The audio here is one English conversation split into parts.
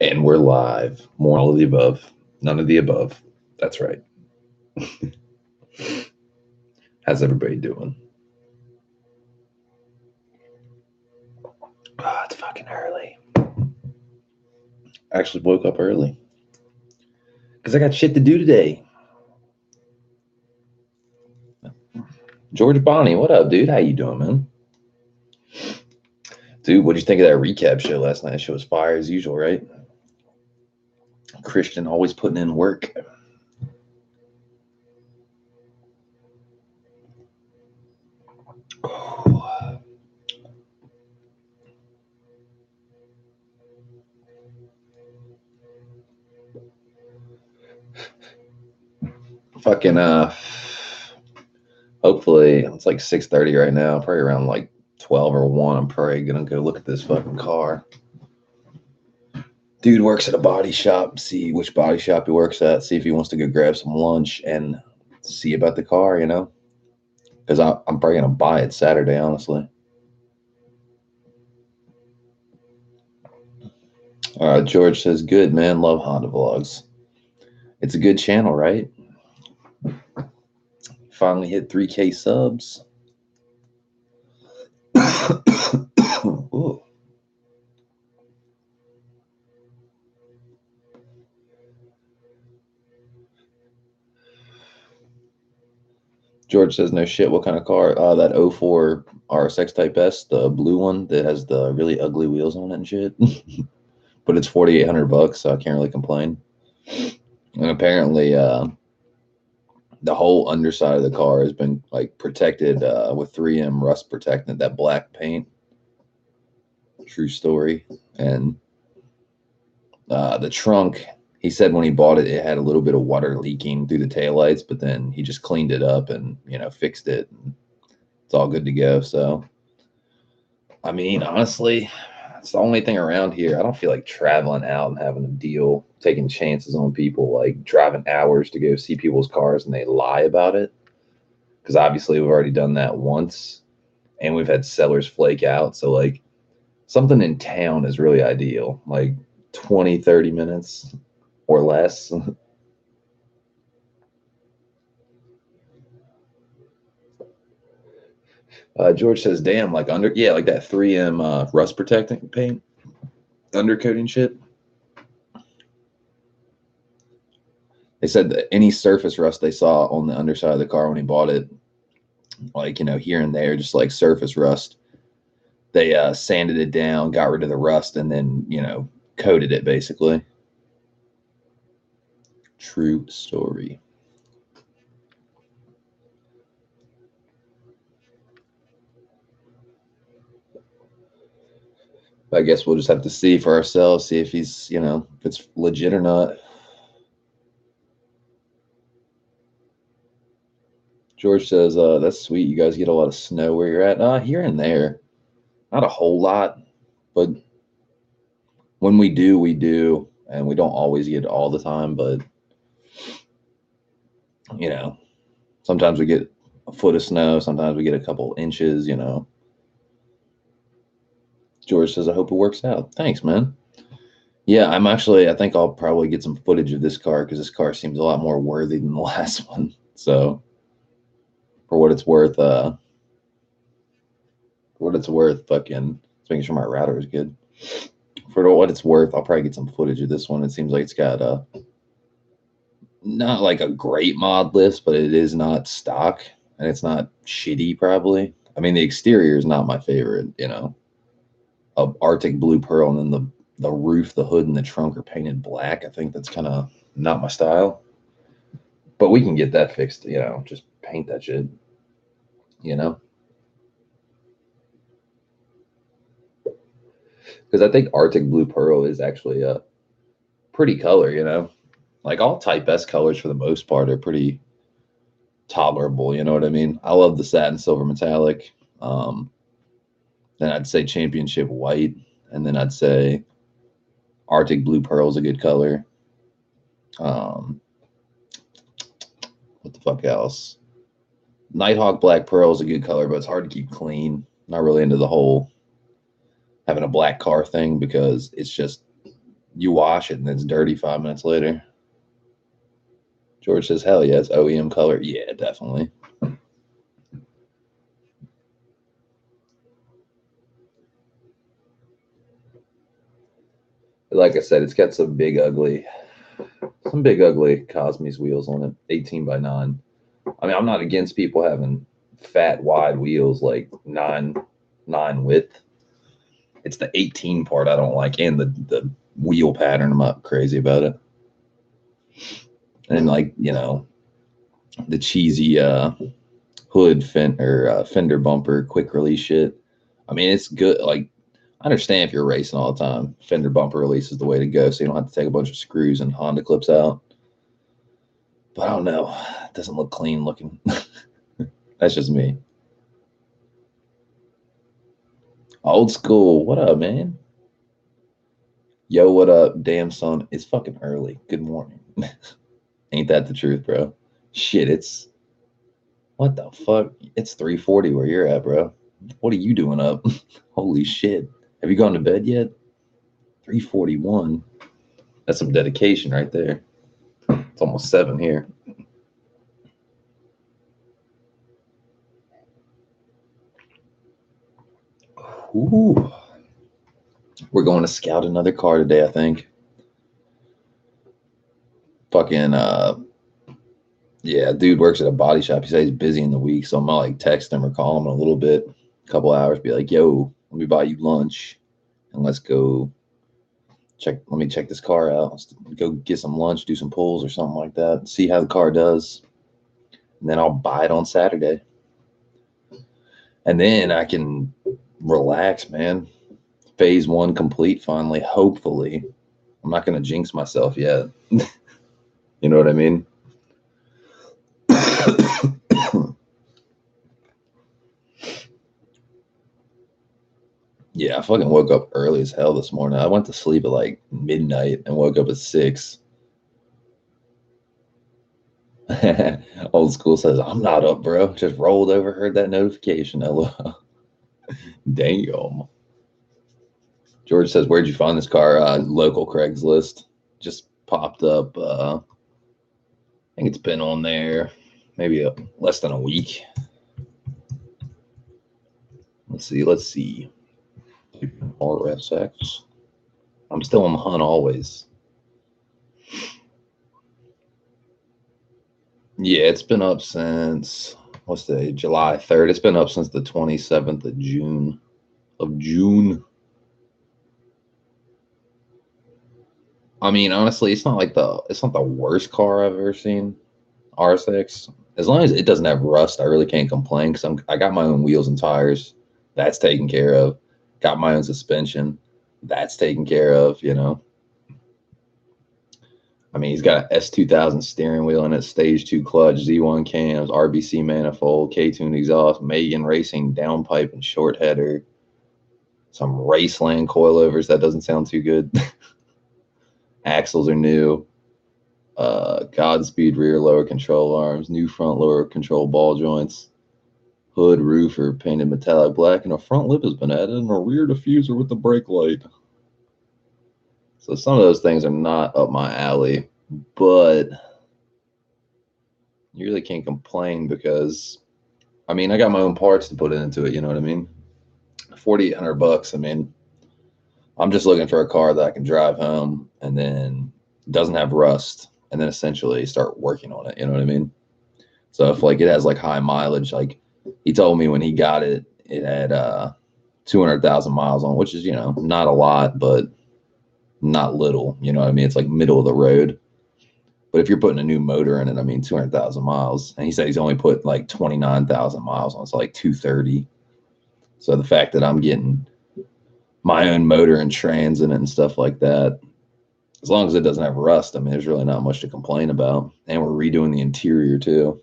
And we're live. More all of the above. None of the above. That's right. How's everybody doing? Oh, it's fucking early. I actually woke up early. Because I got shit to do today. George Bonnie, what up, dude? How you doing, man? Dude, what'd you think of that recap show last night? That show was fire as usual, right? Christian always putting in work. Oh. Fucking hopefully it's like 6:30 right now, probably around like 12 or 1. I'm probably gonna go look at this fucking car. Dude works at a body shop, see which body shop he works at, see if he wants to go grab some lunch and see about the car, you know? Because I'm probably gonna buy it Saturday, honestly. George says, good man, love Honda vlogs. It's a good channel, right? Finally hit 3K subs. Ooh. George says, no shit, what kind of car? That '04 RSX Type S, the blue one that has the really ugly wheels on it and shit. But it's $4,800, so I can't really complain. And apparently, the whole underside of the car has been like protected with 3M rust protectant, that black paint. True story. And the trunk, he said when he bought it, it had a little bit of water leaking through the taillights, but then he just cleaned it up and, fixed it. And it's all good to go. So, I mean, honestly, it's the only thing around here. I don't feel like traveling out and having to deal, taking chances on people, like driving hours to go see people's cars and they lie about it. Because obviously we've already done that once and we've had sellers flake out. So, like, something in town is really ideal, like 20, 30 minutes or less. George says, damn, like yeah, like that 3M rust protecting paint, undercoating shit. They said that any surface rust they saw on the underside of the car when he bought it, like, here and there, just like surface rust, they sanded it down, got rid of the rust, and then, coated it basically. True story. I guess we'll just have to see for ourselves, see if he's, if it's legit or not. George says, that's sweet. You guys get a lot of snow where you're at. Here and there. Not a whole lot, but when we do, we do. And we don't always get it all the time, but, you know, sometimes we get a foot of snow. Sometimes we get a couple inches. George says, I hope it works out. Thanks, man. Yeah, I think I'll probably get some footage of this car because this car seems a lot more worthy than the last one. So, for what it's worth, fucking, just making sure my router is good. For what it's worth, I'll probably get some footage of this one. It seems like it's got not like a great mod list, but it is not stock and it's not shitty probably. I mean, the exterior is not my favorite. A Arctic blue pearl, and then the roof, the hood, and the trunk are painted black. I think that's kind of not my style. But we can get that fixed. Just paint that shit. You know, because I think Arctic blue pearl is actually a pretty color. Like all Type S colors for the most part are pretty tolerable. You know what I mean? I love the satin silver metallic. Then I'd say championship white, and then I'd say Arctic blue pearl is a good color. Um, what the fuck else? Nighthawk black pearl is a good color, but it's hard to keep clean. Not really into the whole having a black car thing because it's just You wash it and it's dirty 5 minutes later. George says, hell yeah, it's OEM color. Yeah, definitely. Like I said, it's got some big ugly Cosme's wheels on it, 18x9. I mean, I'm not against people having fat, wide wheels like 9 width. It's the 18 part I don't like, and the wheel pattern. I'm not crazy about it. And like, you know, the cheesy hood fender bumper quick release shit. I mean, it's good. Like, I understand if you're racing all the time, fender bumper release is the way to go, so you don't have to take a bunch of screws and Honda clips out. But I don't know, it doesn't look clean looking. That's just me. Old school, what up, man? Yo, what up? Damn, son, it's fucking early. Good morning. Ain't that the truth, bro? Shit, it's what the fuck? It's 3:40 where you're at, bro. What are you doing up? Holy shit. Have you gone to bed yet? 3:41. That's some dedication right there. It's almost 7 here. Ooh. We're going to scout another car today, I think. Fucking yeah, dude works at a body shop. He says he's busy in the week, so I'm gonna like text him or call him in a little bit, a couple hours, be like, yo, let me buy you lunch and let's go let me check this car out. Let's go get some lunch, do some pulls or something like that, see how the car does. And then I'll buy it on Saturday. And then I can relax, man. Phase 1 complete finally, hopefully. I'm not gonna jinx myself yet. You know what I mean? Yeah, I fucking woke up early as hell this morning. I went to sleep at like midnight and woke up at 6. Old school says, I'm not up, bro. Just rolled over, heard that notification. LOL. Damn. George says, where'd you find this car? Local Craigslist. Just popped up. I think it's been on there maybe less than a week. Let's see. RSX. I'm still on the hunt always. Yeah, it's been up since what's the day? July 3rd. It's been up since the 27th of June. I mean, honestly, it's not the worst car I've ever seen. RSX. As long as it doesn't have rust, I really can't complain because I got my own wheels and tires. That's taken care of. Got my own suspension. That's taken care of, you know. I mean, he's got an S2000 steering wheel and a stage 2 clutch, Z1 cams, RBC manifold, K-tuned exhaust, Megan Racing downpipe and short header, some Raceland coilovers. That doesn't sound too good. Axles are new. Godspeed rear lower control arms, new front lower control ball joints, hood, roof are painted metallic black, and a front lip has been added and a rear diffuser with the brake light. So some of those things are not up my alley, but you really can't complain because, I mean, I got my own parts to put into it. You know what I mean? $4,800. I mean, I'm just looking for a car that I can drive home and then doesn't have rust, and then essentially start working on it. You know what I mean? So if like it has like high mileage, like he told me when he got it, it had 200,000 miles on, which is, you know, not a lot, but not little. You know what I mean? It's like middle of the road. But if you're putting a new motor in it, I mean, 200,000 miles. And he said he's only put like 29,000 miles on. It's like 230. So the fact that I'm getting my own motor and trans in it and stuff like that, as long as it doesn't have rust, I mean, there's really not much to complain about. And we're redoing the interior too.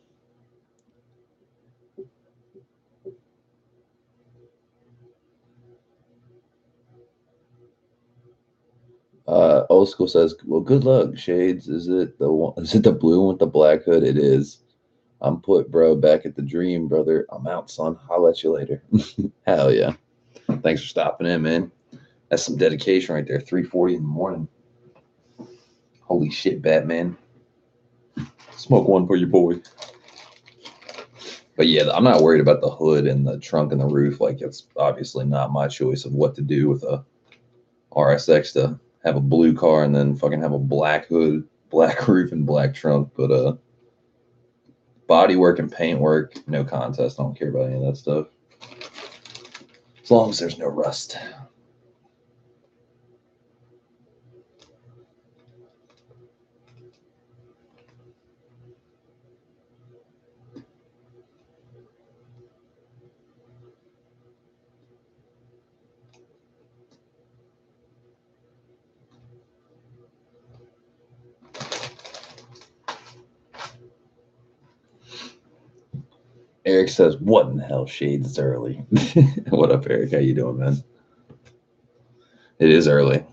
Old school says, "Well, good luck, Shades. Is it the one? Is it the blue one with the black hood? It is. I'm put, bro, back at the dream, brother. I'm out, son. I'll let you later." Hell yeah! Thanks for stopping in, man. That's some dedication right there. 3:40 in the morning. Holy shit, Batman. Smoke one for your boy. But yeah, I'm not worried about the hood and the trunk and the roof. Like, it's obviously not my choice of what to do with a RSX to have a blue car and then fucking have a black hood, black roof, and black trunk. But body work and paint work, no contest. I don't care about any of that stuff. As long as there's no rust. Eric says, "What in the hell, Shades? It's early." What up, Eric? How you doing, man? It is early,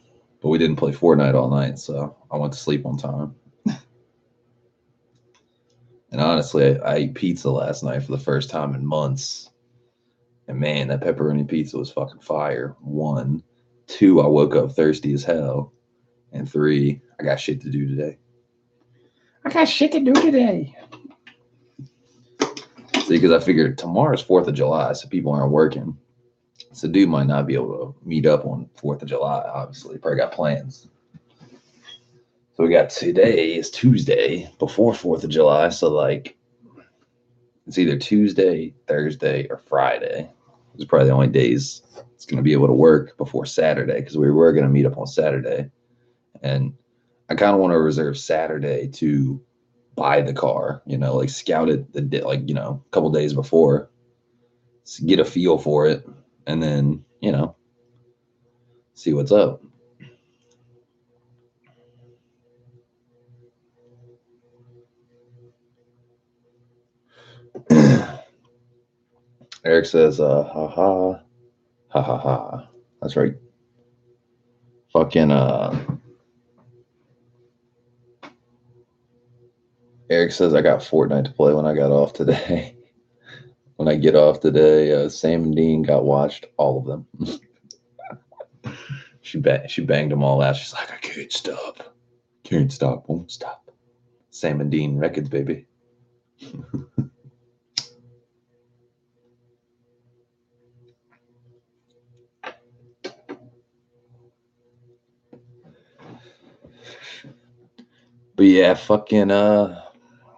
but we didn't play Fortnite all night, so I went to sleep on time. And honestly, I ate pizza last night for the first time in months. And man, that pepperoni pizza was fucking fire. 1, 2, I woke up thirsty as hell. And 3, I got shit to do today. See, because I figured tomorrow's 4th of July, so people aren't working. So dude might not be able to meet up on 4th of July, obviously. Probably got plans. So we got today is Tuesday before 4th of July. So like it's either Tuesday, Thursday, or Friday. It's probably the only days it's going to be able to work before Saturday, because we were going to meet up on Saturday. And I kind of want to reserve Saturday to buy the car, like scout it a couple days before, get a feel for it, and then, see what's up. Eric says, ha ha, ha ha ha. That's right. Fucking, Eric says, I got Fortnite to play when I got off today. When I get off today, Sam and Dean got watched, all of them. She banged them all out. She's like, I can't stop. Can't stop, won't stop. Sam and Dean records, baby. But yeah, fucking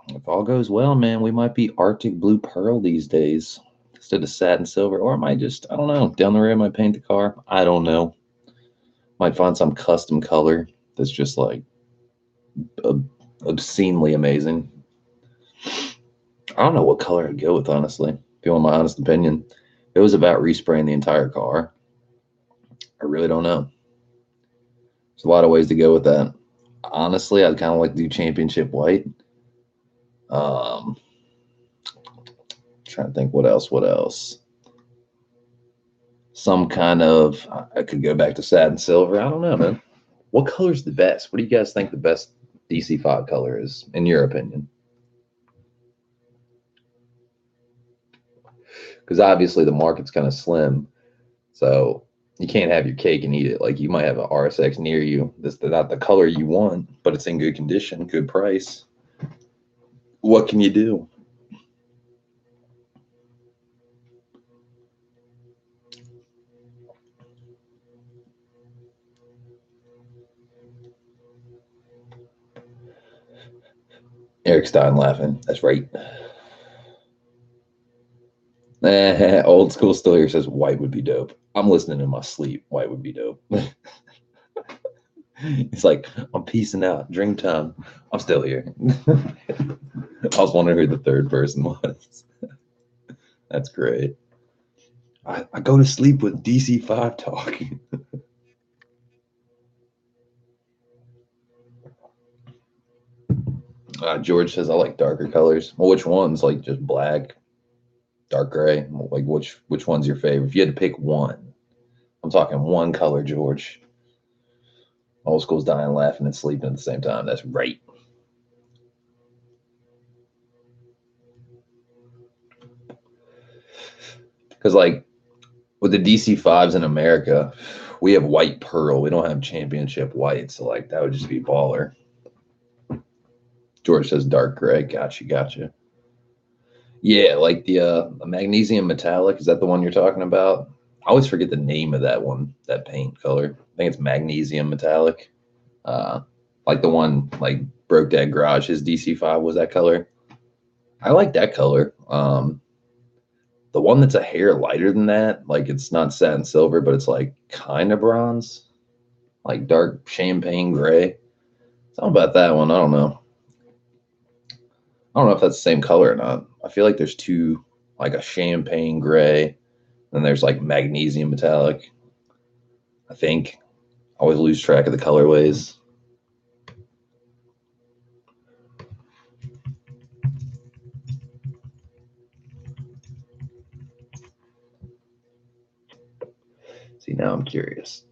if all goes well, man, we might be Arctic Blue Pearl these days instead of satin silver. Or I might just, I don't know, down the road I might paint the car. I don't know. Might find some custom color that's just like obscenely amazing. I don't know what color I'd go with, honestly. If you want my honest opinion, it was about respraying the entire car. I really don't know. There's a lot of ways to go with that. Honestly, I'd kind of like to do championship white. Trying to think what else. Some kind of, I could go back to satin silver. I don't know, man. What color's the best? What do you guys think the best DC5 color is, in your opinion? Because obviously the market's kind of slim, so you can't have your cake and eat it. Like, you might have an RSX near you that's not the color you want, but it's in good condition, good price. What can you do? Eric Stein laughing. That's right. Old school still here says white would be dope. I'm listening in my sleep. White would be dope. It's like, I'm peacing out. Dream time. I'm still here. I was wondering who the third person was. That's great. I go to sleep with DC5 talking. George says I like darker colors. Well, which ones? Like just black, dark gray. Like which one's your favorite? If you had to pick one, I'm talking one color, George. Old school's dying, laughing, and sleeping at the same time. That's right. Because like with the DC5s in America, we have white pearl. We don't have championship white, so like that would just be baller. George says dark gray. Gotcha. Yeah, like the magnesium metallic. Is that the one you're talking about? I always forget the name of that one, that paint color. I think it's magnesium metallic. Uh, like the one like broke that garage. His DC5 was that color. I like that color. The one that's a hair lighter than that, like it's not satin silver, but it's like kind of bronze, like dark champagne gray. Something about that one. I don't know. I don't know if that's the same color or not. I feel like there's two, like a champagne gray, and there's like magnesium metallic. I think. I always lose track of the colorways. See, now I'm curious.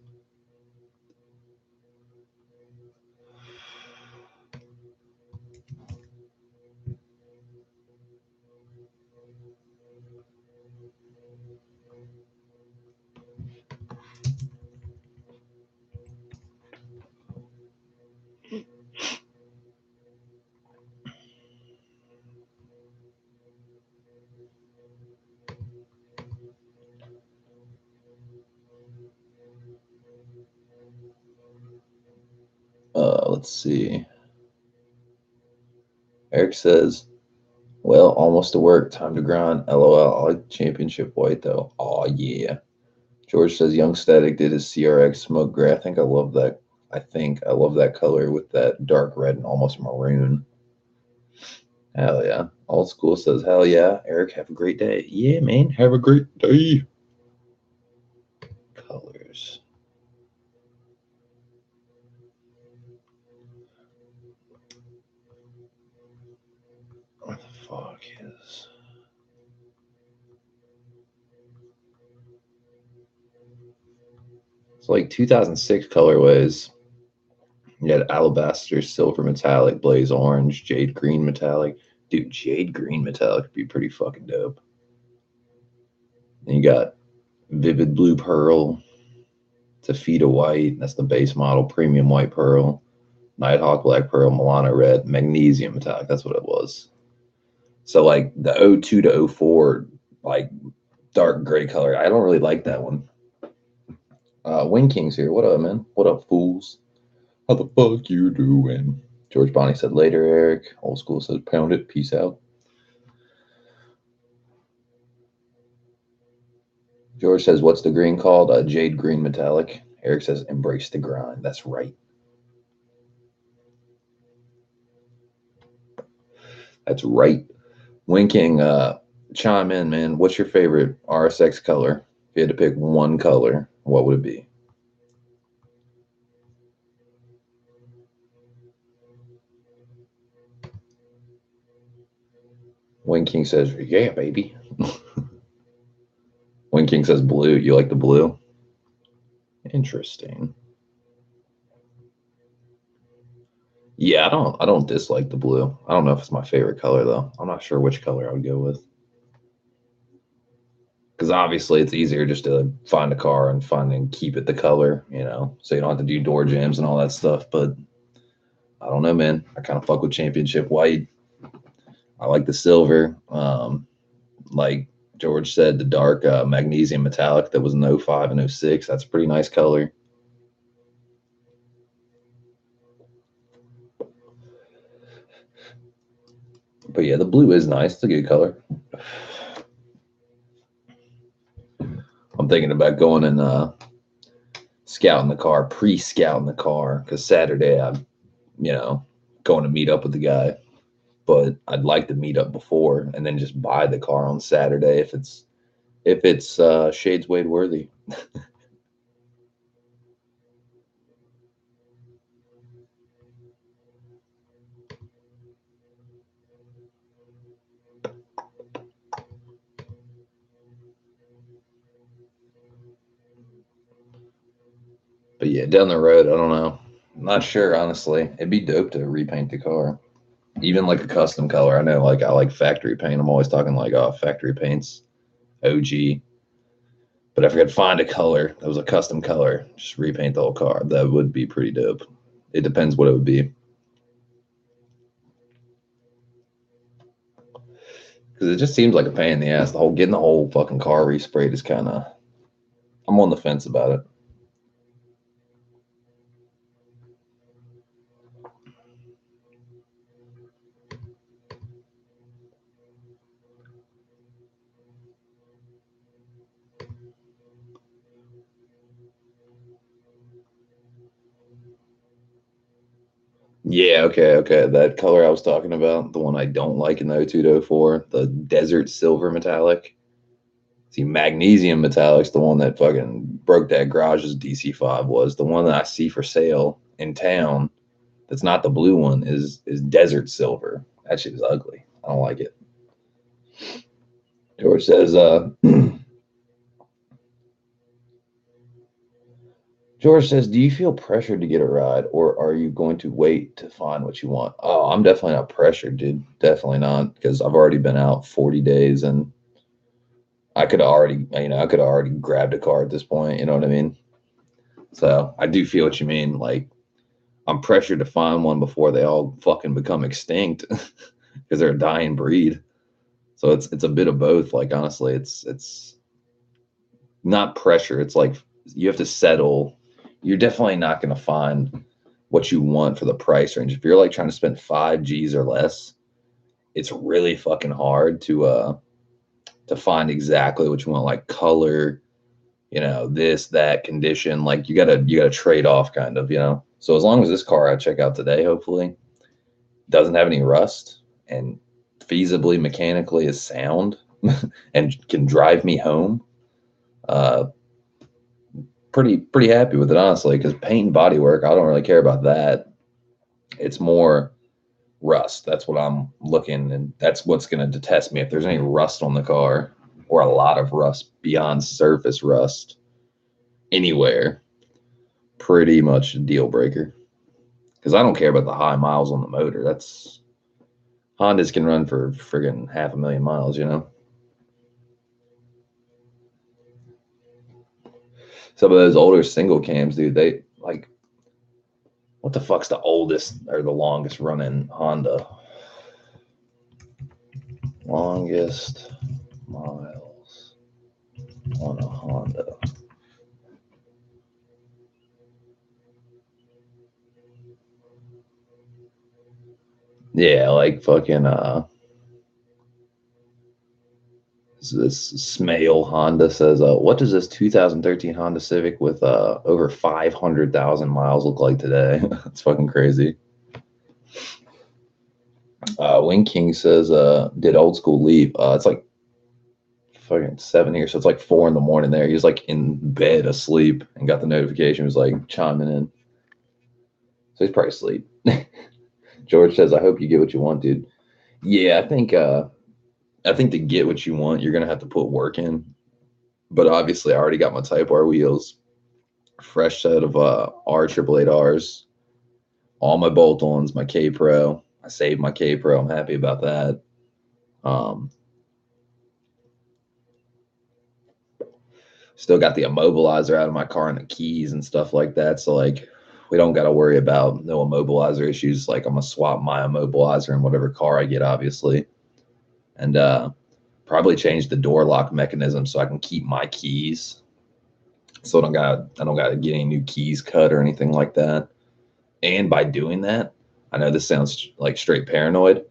Let's see. Eric says, well, almost to work. Time to grind. LOL. I like championship white though. Oh yeah. George says Young Static did his CRX smoke gray. I think I love that. I think I love that color with that dark red and almost maroon. Hell yeah. Old school says, hell yeah. Eric, have a great day. Yeah, man. Have a great day. Colors. What the fuck is. It's like 2006 colorways. You had alabaster, silver metallic, blaze orange, jade green metallic. Dude, jade green metallic would be pretty fucking dope. And you got vivid blue pearl, taffeta white. That's the base model. Premium white pearl, Nighthawk black pearl, Milano red, magnesium metallic. That's what it was. So like the 02 to 04, like dark gray color. I don't really like that one. Wing King's here. What up, man? What up, fools? How the fuck you doing? George Bonnie said later, Eric. Old school says pound it. Peace out. George says, what's the green called? Jade green metallic. Eric says, embrace the grind. That's right. That's right. Winking, chime in, man. What's your favorite RSX color? If you had to pick one color, what would it be? Winking says, yeah, baby. Winking says blue. You like the blue? Interesting. Yeah, I don't dislike the blue. I don't know if it's my favorite color though. I'm not sure which color I would go with. Because obviously it's easier just to find a car and find and keep it the color, so you don't have to do door jams and all that stuff. But I don't know, man. I kind of fuck with championship white. I like the silver. Like George said, the dark magnesium metallic that was in 05 and 06. That's a pretty nice color. But yeah, the blue is nice. It's a good color. I'm thinking about going and scouting the car, pre-scouting the car, because Saturday I'm, going to meet up with the guy. But I'd like to meet up before and then just buy the car on Saturday if it's Shades Wade worthy. But yeah, down the road, I don't know. I'm not sure, honestly. It'd be dope to repaint the car. Even like a custom color. I know, like, I like factory paint. I'm always talking like, oh, factory paint's OG. But if I could find a color that was a custom color, just repaint the whole car, that would be pretty dope. It depends what it would be. Because it just seems like a pain in the ass. Getting the whole fucking car resprayed is kind of. I'm on the fence about it. Yeah, okay. That color I was talking about, the one I don't like in the 02 the desert silver metallic. See, magnesium metallic's the one that fucking broke that garage's DC5 was. The one that I see for sale in town that's not the blue one is desert silver. That shit is ugly. I don't like it. George says, George says, do you feel pressured to get a ride, or are you going to wait to find what you want? Oh, I'm definitely not pressured, dude. Definitely not, because I've already been out 40 days and I could have already grabbed a car at this point. You know what I mean? So I do feel what you mean. Like, I'm pressured to find one before they all fucking become extinct because they're a dying breed. So it's a bit of both. Like, honestly, it's not pressure. It's like you have to settle. You're definitely not going to find what you want for the price range. If you're like trying to spend 5 G's or less, it's really fucking hard to find exactly what you want, like color, this, that, condition. Like you gotta trade off kind of, So as long as this car I check out today, hopefully, doesn't have any rust and feasibly mechanically is sound and can drive me home, uh, pretty happy with it, honestly, because paint and body work, I don't really care about that. It's more rust. That's what I'm looking, and that's what's going to detest me. If there's any rust on the car or a lot of rust beyond surface rust anywhere, pretty much a deal breaker. Because I don't care about the high miles on the motor. That's Hondas can run for friggin' 500,000 miles. Some of those older single cams, dude, they like, what the fuck's the oldest or the longest running Honda? Longest miles on a Honda. Yeah, like fucking this Smale Honda says, what does this 2013 Honda Civic with over 500,000 miles look like today? It's fucking crazy. Wing King says, did old school leave? It's like fucking 7 years, so it's like 4 in the morning there. He was like in bed asleep and got the notification. It was like chiming in. So he's probably asleep. George says, I hope you get what you want, dude. Yeah, I think to get what you want, you're gonna have to put work in. But obviously I already got my Type R wheels, fresh set of R888Rs, all my bolt-ons, my K Pro. I saved my K Pro. I'm happy about that. Um, Still got the immobilizer out of my car and the keys and stuff like that. So like we don't got to worry about no immobilizer issues. Like I'm gonna swap my immobilizer in whatever car I get, obviously. And probably change the door lock mechanism so I can keep my keys. So I don't gotta get any new keys cut or anything like that. And by doing that, I know this sounds like straight paranoid.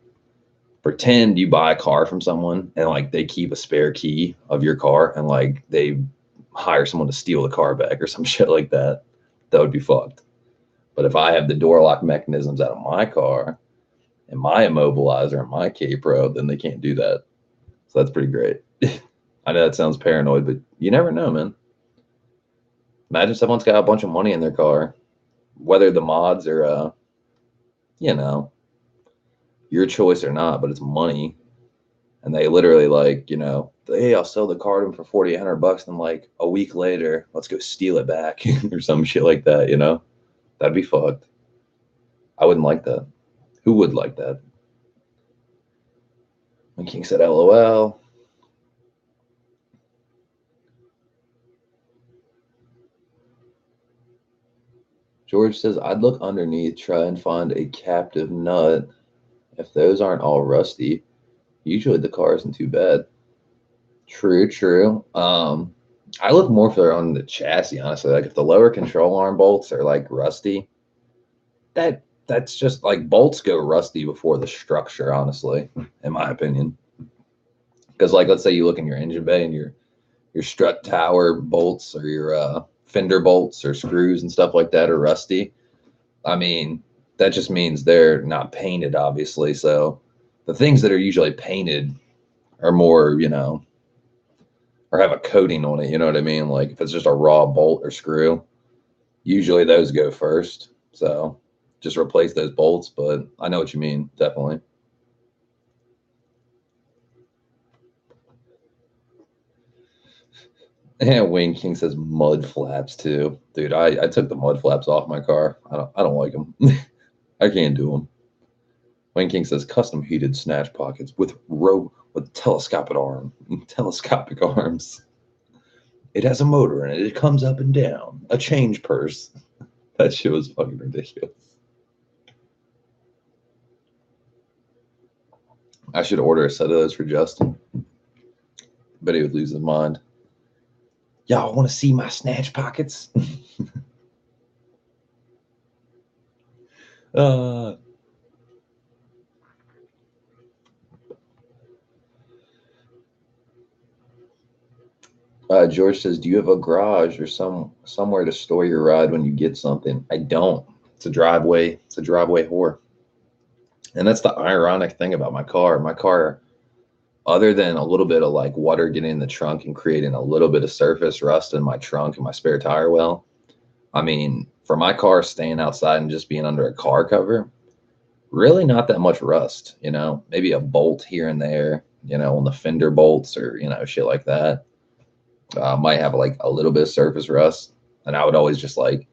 Pretend you buy a car from someone and like they keep a spare key of your car and like they hire someone to steal the car back or some shit like that. That would be fucked. But if I have the door lock mechanisms out of my car and my immobilizer and my K Pro, then they can't do that. So that's pretty great. I know that sounds paranoid, but you never know, man. Imagine someone's got a bunch of money in their car, whether the mods are, you know, your choice or not, but it's money. And they literally like, hey, I'll sell the car to them for $4,800. And like a week later, let's go steal it back or some shit like that. That'd be fucked. I wouldn't like that. Who would like that? And King said, LOL. George says, I'd look underneath, try and find a captive nut. If those aren't all rusty, Usually the car isn't too bad. True, true. I look more for on the chassis, honestly. Like if the lower control arm bolts are like rusty, that's just like bolts go rusty before the structure, honestly, in my opinion. Because like let's say you look in your engine bay and your strut tower bolts or your fender bolts or screws and stuff like that are rusty. I mean, that just means they're not painted, obviously. So the things that are usually painted are more, or have a coating on it. You know what I mean? Like if it's just a raw bolt or screw, usually those go first. So just replace those bolts. But I know what you mean, definitely. And Wayne King says mud flaps too, dude. I took the mud flaps off my car. I don't like them. I can't do them. Wayne King says custom heated snatch pockets with telescopic arms. It has a motor in it. It comes up and down. A change purse. That shit was fucking ridiculous. I should order a set of those for Justin. But he would lose his mind. Y'all want to see my snatch pockets? uh, George says, "Do you have a garage or somewhere to store your ride when you get something?" I don't. It's a driveway. It's a driveway whore. And that's the ironic thing about my car. My car, other than a little bit of like water getting in the trunk and creating a little bit of surface rust in my trunk and my spare tire well, I mean, for my car staying outside and just being under a car cover, really not that much rust, maybe a bolt here and there, on the fender bolts or, shit like that. Might have like a little bit of surface rust. And I would always just like,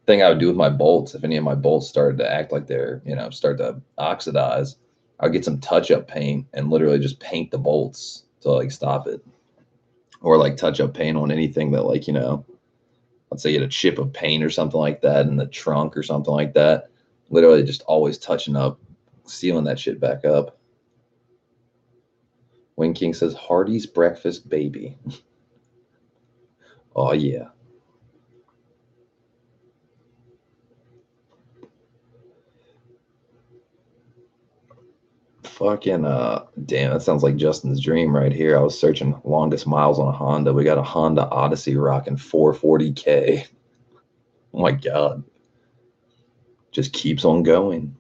thing I would do with my bolts, if any of my bolts started to act like they're, start to oxidize, I'd get some touch up paint and literally just paint the bolts to like stop it. Or like touch up paint on anything that like, let's say you had a chip of paint or something like that in the trunk or something like that. Literally just always touching up, sealing that shit back up. Wayne King says Hardy's breakfast baby. Oh yeah. Fucking damn, that sounds like Justin's dream right here. I was searching longest miles on a Honda. We got a Honda Odyssey rocking 440K. Oh my god. Just keeps on going.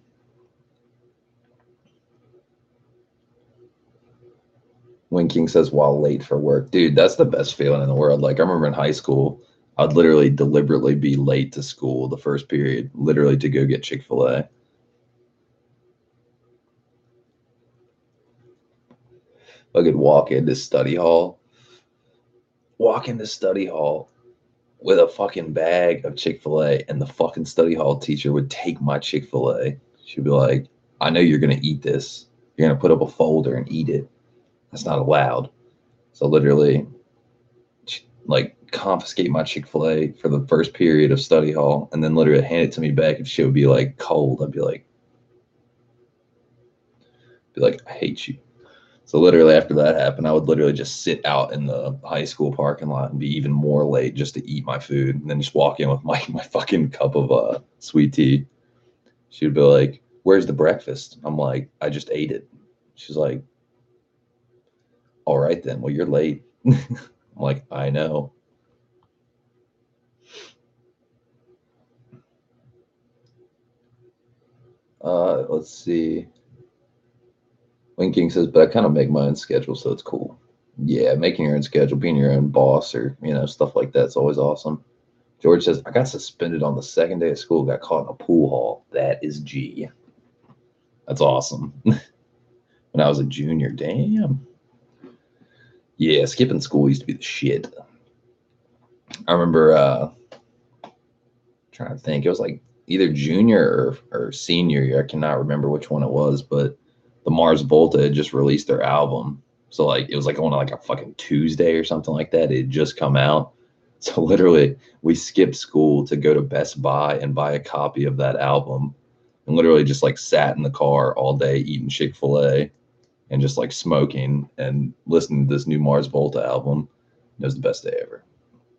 Wing King says while late for work. Dude, that's the best feeling in the world. Like I remember in high school, I'd literally deliberately be late to school the first period, literally to go get Chick-fil-A. I could walk into study hall with a fucking bag of Chick-fil-A, and the fucking study hall teacher would take my Chick-fil-A. She'd be like, I know you're gonna eat this. You're gonna put up a folder and eat it. That's not allowed. So literally, like confiscate my Chick-fil-A for the first period of study hall and then literally hand it to me back if shit would be like cold. I'd be like, I hate you. So literally after that happened, I would literally just sit out in the high school parking lot and be even more late just to eat my food and then just walk in with my fucking cup of sweet tea. She would be like, where's the breakfast? I'm like, I just ate it. She's like, all right then. Well, you're late. I'm like, I know. Let's see. Winking says, but I kind of make my own schedule, so it's cool. Yeah, making your own schedule, being your own boss, or stuff like that's always awesome. George says, I got suspended on the second day of school, got caught in a pool hall. That is G. That's awesome. When I was a junior, damn. Yeah, skipping school used to be the shit. I remember trying to think. It was like either junior or senior year. I cannot remember which one it was, but the Mars Volta had just released their album. So like it was like on like a fucking Tuesday or something like that. It had just come out. So literally we skipped school to go to Best Buy and buy a copy of that album and literally just like sat in the car all day eating Chick-fil-A. and just like smoking and listening to this new Mars Volta album. It was the best day ever.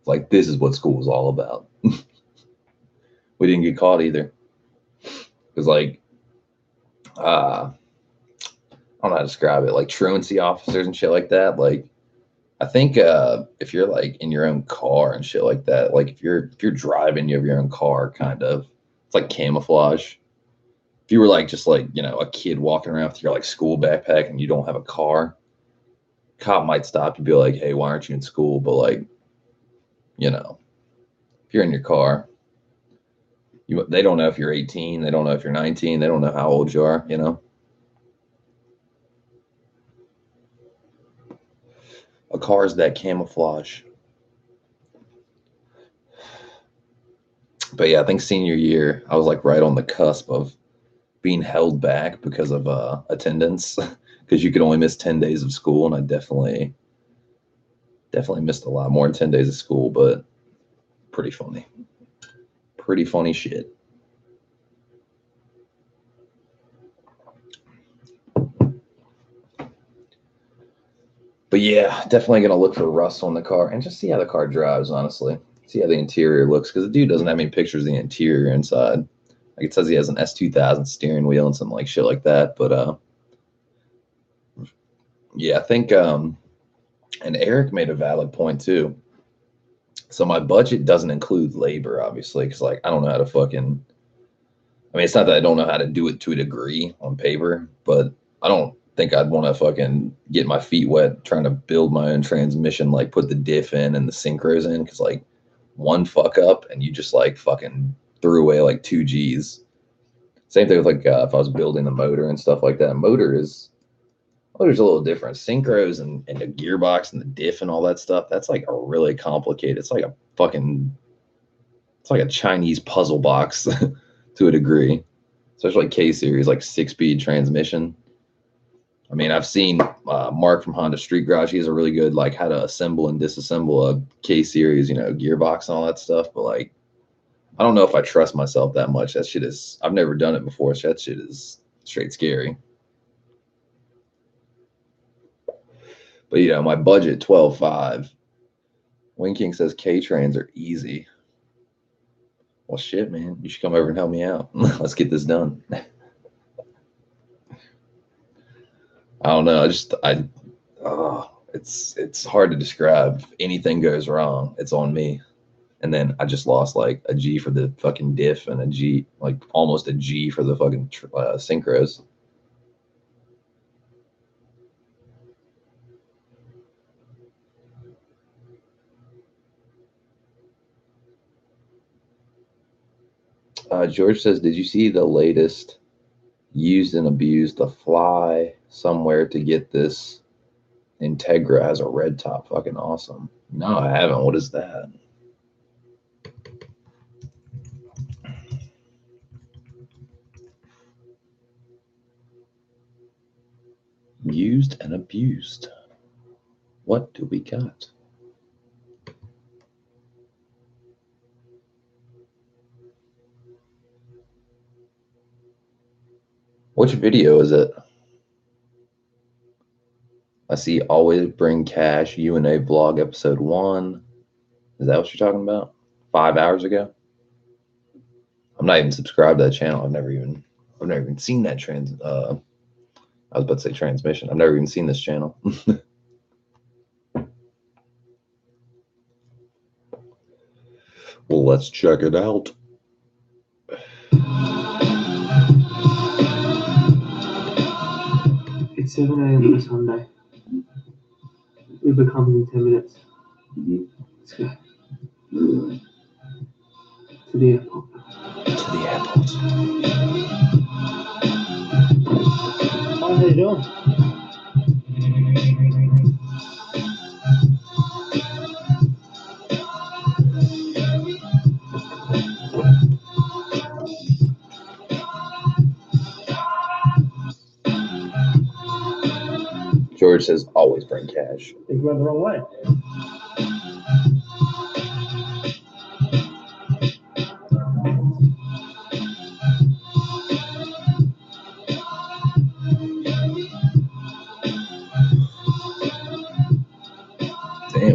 Like, this is what school was all about. We didn't get caught either. Because, like, I don't know how to describe it. Like, truancy officers and shit like that. Like, I think if you're like in your own car and shit like that, like if you're driving, you have your own car, kind of. It's like camouflage. If you were like just like, you know, a kid walking around with your like school backpack and you don't have a car, cop might stop you, be like, hey, why aren't you in school? But like, you know, if you're in your car, they don't know if you're 18, they don't know if you're 19, they don't know how old you are, you know. A car is that camouflage. But yeah, I think senior year, I was like right on the cusp of being held back because of attendance, because you could only miss 10 days of school, and I definitely missed a lot more than 10 days of school, but pretty funny shit. But yeah, definitely gonna look for rust on the car and just see how the car drives, honestly. See how the interior looks, because the dude doesn't have any pictures of the interior inside. Like, it says he has an S2000 steering wheel and some like shit like that, but yeah, I think and Eric made a valid point too. So my budget doesn't include labor, obviously, because like I don't know how to fucking. I mean, it's not that I don't know how to do it to a degree on paper, but I don't think I'd want to fucking get my feet wet trying to build my own transmission, like put the diff in and the synchros in, because like one fuck up and you just like fucking threw away like 2 G's. Same thing with like if I was building the motor and stuff like that. Motor's a little different. Synchros and the gearbox and the diff and all that stuff, that's like a really complicated. It's like a Chinese puzzle box to a degree, especially like K series, like 6-speed transmission. I mean, I've seen Mark from Honda Street Garage. He has a really good like how to assemble and disassemble a K series, you know, gearbox and all that stuff. But like, I don't know if I trust myself that much. That shit is, I've never done it before. So that shit is straight scary. But you know, my budget 12.5. Wing King says K trains are easy. Well, shit, man, you should come over and help me out. Let's get this done. I don't know. It's hard to describe. If anything goes wrong, it's on me. And then I just lost like a G for the fucking diff and a G, like almost a G for the fucking synchros. George says, did you see the latest used and abused? The fly somewhere to get this Integra has a red top. Fucking awesome. No, I haven't. What is that? Used and abused. What do we got? Which video is it? I see always bring cash UNA vlog episode 1. Is that what you're talking about? 5 hours ago? I'm not even subscribed to that channel. I've never even seen that I was about to say transmission. I've never even seen this channel. Well, let's check it out. It's 7 a.m. on a Sunday. Uber comes in 10 minutes. Let's go. To the airport. To the airport. How are you doing? George says always bring cash. I think we went the wrong way.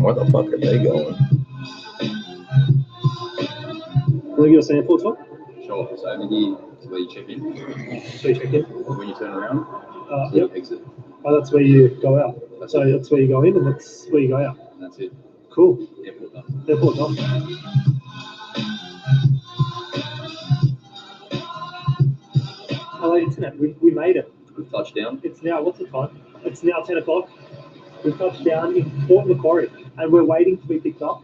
Where the fuck are they going? Want to get a sample as well? Sure. So over here is where you check in. So you check in? When you turn around, Yep. exit. Oh, that's where you go out. That's where you go in, and that's where you go out. That's it. Cool. Airport done. Airport done. Hello, internet. We made it. We've touched down. It's now, what's the time? It's now 10 o'clock. We've touched down in Port Macquarie, and we're waiting to be picked up.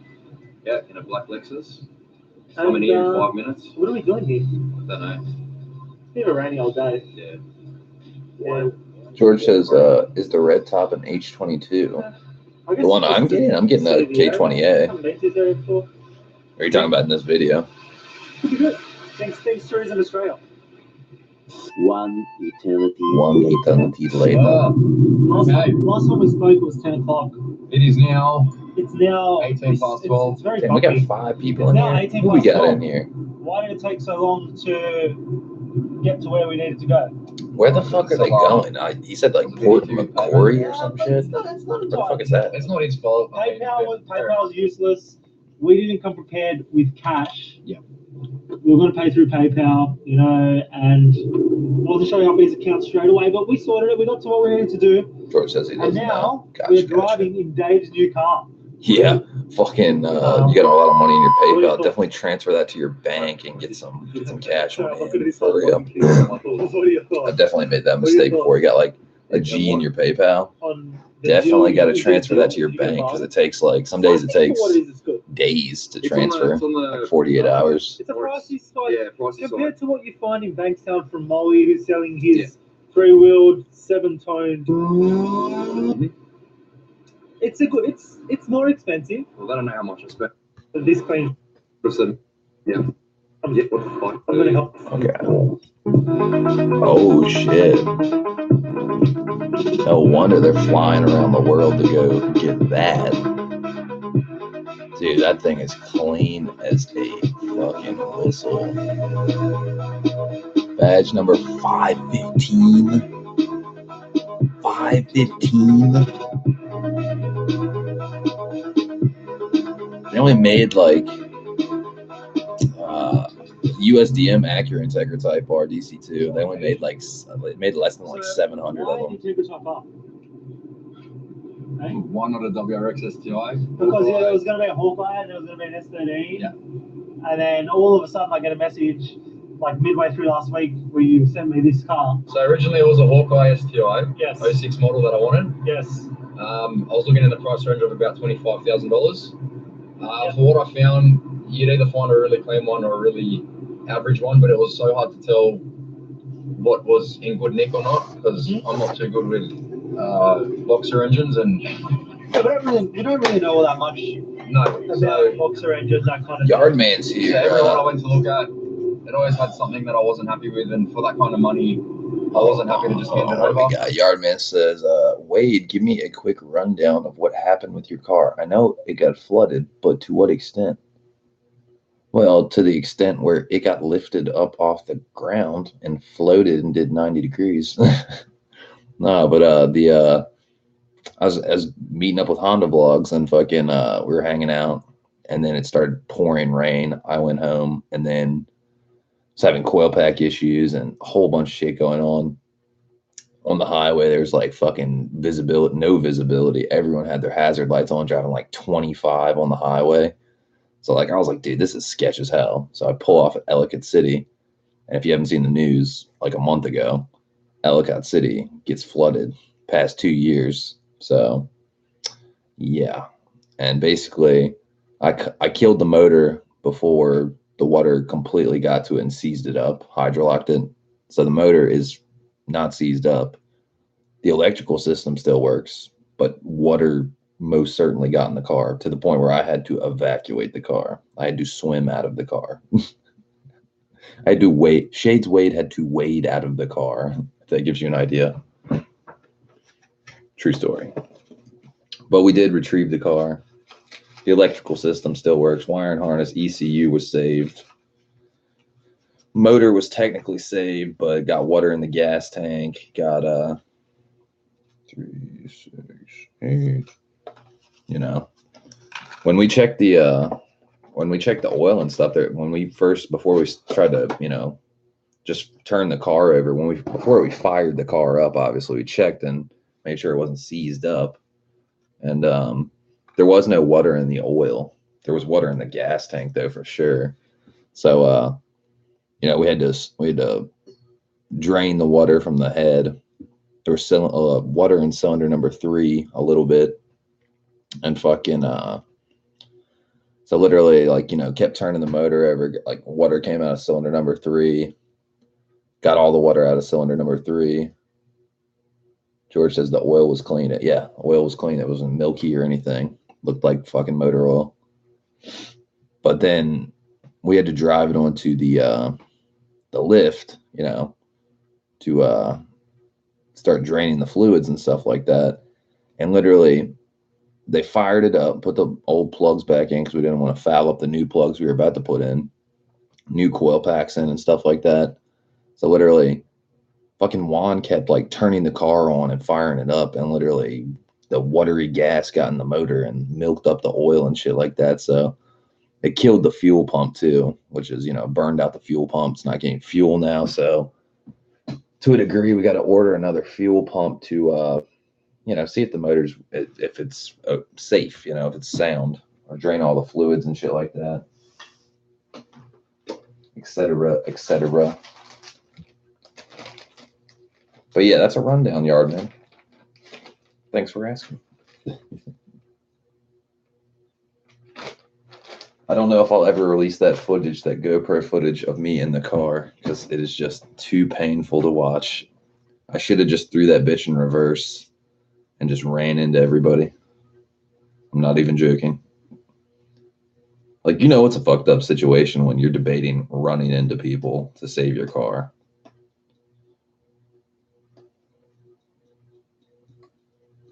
Yeah, in a black Lexus. Coming in 5 minutes. What are we doing here? I don't know. It's been a rainy old day. Yeah. Yeah. George says, is the red top an H22? The one I'm getting a K20A. Are you talking about in this video? Pretty good. Thanks Tourism Australia. One eternity later. Last time we spoke it was 10 o'clock. It is now. It's now 18 past 12. It's very Damn, we got bumpy. 5 people It's in now here. 18 Who we past got 12. in here? Why did it take so long to get to where we needed to go? Where the fuck are they going? He said like Port Macquarie or some shit. It's not What the fuck is that? It's not his fault. PayPal's useless. We didn't come prepared with cash. Yeah. We were going to pay through PayPal, and I wasn't showing up his account straight away, but we sorted it. We got to what we needed to do. George says he doesn't And now know. we're driving in Dave's new car. Yeah, fucking, you got a lot of money in your What do you PayPal. thought? Definitely transfer that to your bank and get some cash Sorry, money I'm looking at in his for real. What are your I thoughts? definitely made that What do you mistake thought? before. You got like a G in your PayPal. On the Definitely deal, got to you transfer did that to your you get a bank bar? because it takes like some days it I think takes for what it is, it's good. days to It's transfer, on the like 48 hours. It's a pricey site. Yeah, pricey Compared side. to what you find in Bankstown from Molly, who's selling his 3-wheeled, 7-toned. It's a good. It's more expensive Well, I don't know how much I spent. than this clean. Yeah. Yeah, what the fuck? I'm gonna help. Okay. Oh shit. No wonder they're flying around the world to go get that. Dude, that thing is clean as a fucking whistle. Badge number 515. 515. They only made like USDM Acura Integra Type R DC2. They only made less than like 700 Why of them. did you take the top off? Right? Why not a WRX STI? Because there was going to be a Hawkeye and there was going to be an S13. Yeah. And then all of a sudden I get a message like midway through last week where you sent me this car. So originally it was a Hawkeye STI, Yes. 06 model that I wanted. Yes. I was looking in the price range of about $25,000. For what I found, you'd either find a really clean one or a really average one, but it was so hard to tell what was in good nick or not because I'm not too good with boxer engines and Yeah, we don't really know all that much about boxer engines, that kind of Yardman's So here. everyone I went to look at, it always had something that I wasn't happy with, and for that kind of money, I wasn't happy to just hand it over. Yardman says, Wade, give me a quick rundown of what happened with your car. I know it got flooded, but to what extent? Well, to the extent where it got lifted up off the ground and floated and did 90 degrees. No, but I was meeting up with Honda Vlogs and fucking we were hanging out, and then it started pouring rain. I went home and then was having coil pack issues and a whole bunch of shit going on the highway. There's like fucking visibility, no visibility. Everyone had their hazard lights on, driving like 25 on the highway. So like I was like, dude, this is sketch as hell. So I pull off at Ellicott City, and if you haven't seen the news, like a month ago, Ellicott City gets flooded past 2 years. So yeah, and basically I killed the motor before the water completely got to it and seized it up, hydrolocked it. So the motor is not seized up. The electrical system still works, but water most certainly got in the car to the point where I had to evacuate the car. I had to swim out of the car. I had to wade. Shades Wade had to wade out of the car. If that gives you an idea. True story. But we did retrieve the car. The electrical system still works. Wire and harness, ECU was saved. Motor was technically saved, but got water in the gas tank. Got 3, 6, 8. You know, when we checked the oil and stuff there, before we tried to, you know, just turn the car over, before we fired the car up, obviously we checked and made sure it wasn't seized up. And there was no water in the oil. There was water in the gas tank though, for sure. So you know, we had to drain the water from the head. There was water in cylinder number 3 a little bit, and fucking so literally, like, you know, kept turning the motor over, like water came out of cylinder number 3, got all the water out of cylinder number 3. George says the oil was clean. Yeah, oil was clean. It wasn't milky or anything. Looked like fucking motor oil. But then we had to drive it onto the lift, you know, to start draining the fluids and stuff like that. And literally, they fired it up, put the old plugs back in because we didn't want to foul up the new plugs we were about to put in, new coil packs in and stuff like that. So literally, fucking Juan kept like turning the car on and firing it up, and literally the watery gas got in the motor and milked up the oil and shit like that. So it killed the fuel pump too, which is, you know, burned out the fuel pump. It's not getting fuel now. So to a degree, we got to order another fuel pump to, you know, see if the motor's, if it's safe, you know, if it's sound, or drain all the fluids and shit like that, etc., etc. But yeah, that's a rundown, Yard Man. Thanks for asking. I don't know if I'll ever release that footage, that GoPro footage of me in the car, because it is just too painful to watch. I should have just threw that bitch in reverse and just ran into everybody. I'm not even joking. Like, you know, it's a fucked up situation when you're debating running into people to save your car.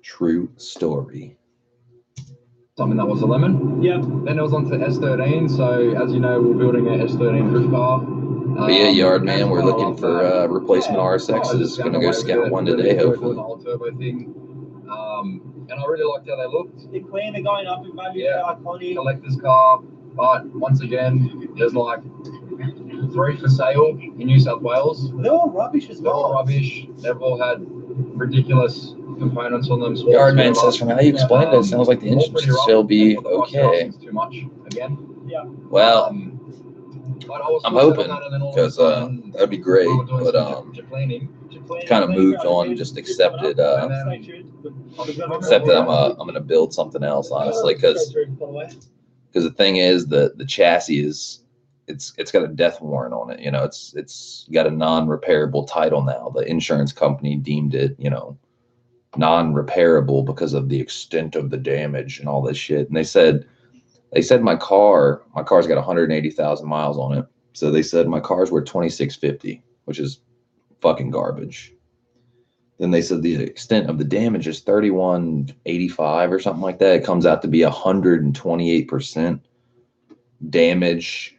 True story. Something that was a lemon. Yeah. Then it was on to S13. So as you know, we're building an S13 drift car. But yeah, Yard Man, we're looking for replacement RSXs. Gonna go scout one today, hopefully. The whole turbo thing. And I really liked how they looked. They're clean, they're going up in value, Yeah. they're iconic. Collector's car, but once again, there's like 3 for sale in New South Wales. They're all rubbish as They're well. all rubbish. They've all had ridiculous components on them. Yard Man says, from how you explained it, it sounds like the engine should still be okay. Too much again. Yeah. Well, I'm hoping, because that'd that'd be great, but kind of moved on and just accepted that I'm gonna build something else, honestly, because the thing is that the chassis is, it's got a death warrant on it, you know, it's got a non-repairable title now. The insurance company deemed it, you know, non-repairable because of the extent of the damage and all this shit. And they said my car's got 180,000 miles on it. So they said my car's worth $2,650, which is fucking garbage. Then they said the extent of the damage is $3,185 or something like that. It comes out to be 128% damage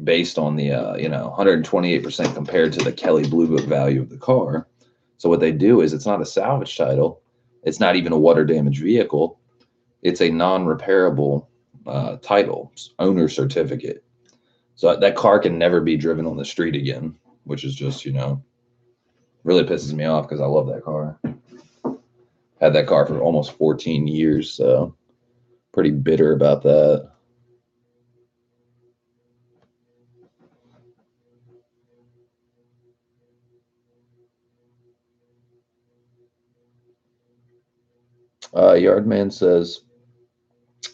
based on the, you know, 128% compared to the Kelly Blue Book value of the car. So what they do is, it's not a salvage title. It's not even a water damage vehicle. It's a non-repairable title, owner certificate. So that car can never be driven on the street again, which is just, you know, really pisses me off because I love that car. Had that car for almost 14 years, so pretty bitter about that. Yardman says,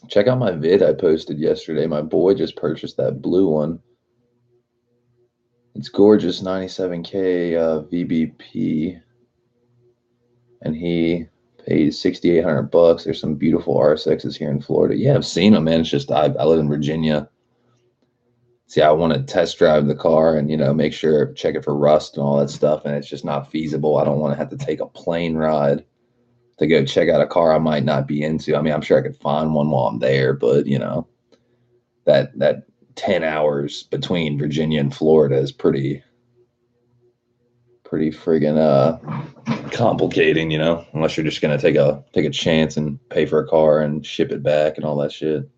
check out my vid I posted yesterday. My boy just purchased that blue one. It's gorgeous, 97K VBP, and he paid $6,800. There's some beautiful RSXs here in Florida. Yeah, I've seen them, man. It's just I live in Virginia. See, I want to test drive the car and, you know, make sure, check it for rust and all that stuff, and it's just not feasible. I don't want to have to take a plane ride to go check out a car I might not be into. I mean, I'm sure I could find one while I'm there, but, you know, that 10 hours between Virginia and Florida is pretty pretty friggin' complicating, you know, unless you're just gonna take a chance and pay for a car and ship it back and all that shit.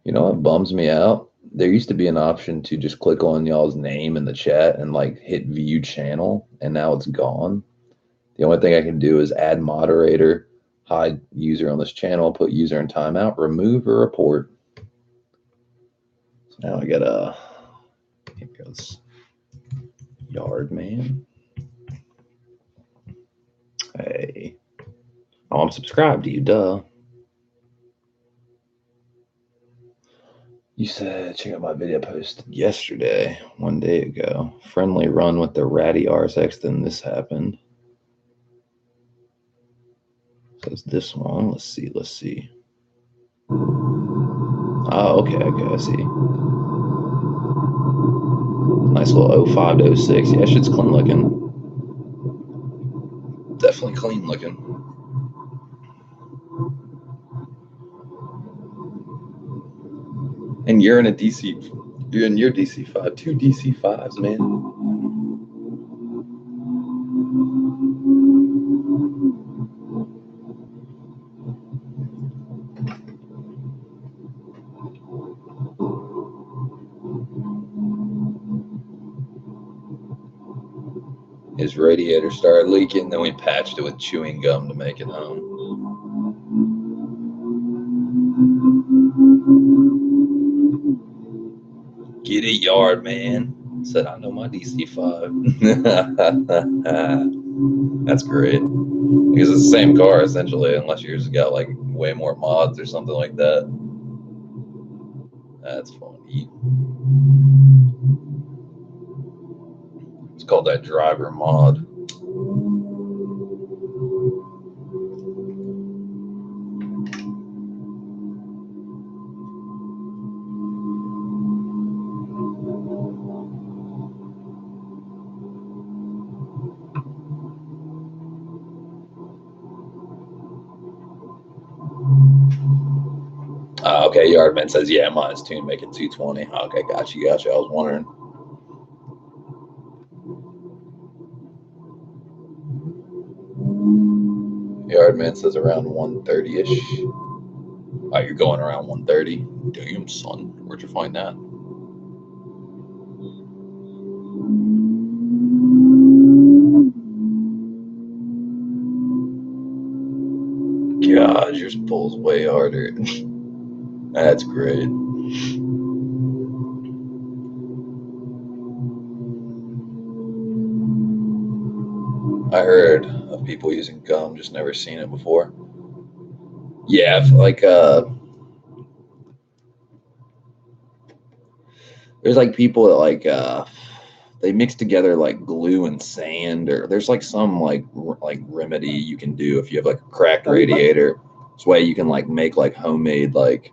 You know what bums me out? There used to be an option to just click on y'all's name in the chat and like hit view channel, and now it's gone. The only thing I can do is add moderator, hide user on this channel, put user in timeout, remove or report. So now I got here goes Yard Man. Hey. Oh, I'm subscribed to you, duh. You said check out my video posted yesterday, 1 day ago. Friendly run with the ratty RSX, then this happened. So it's this one. Let's see. Oh, okay, I see. Nice little 05 to 06. Yeah, shit's clean looking. Definitely clean looking. And you're in a DC, you're in your DC5, 2 DC5s, man. His radiator started leaking, then we patched it with chewing gum to make it home. Get it, Yard Man. Said, I know my DC5. That's great. Because it's the same car, essentially, unless yours got, like, way more mods or something like that. That's funny. It's called that driver mod. Okay, Yardman says, yeah, mine's tuned, making 220. Okay, gotcha. I was wondering. Yardman says around 130-ish. Oh, you're going around 130? Damn, son. Where'd you find that? God, yours pulls way harder. That's great. I heard of people using gum, just never seen it before. Yeah, like there's like people that like they mix together like glue and sand, or there's like some like remedy you can do if you have like a cracked radiator. This way you can like make like homemade like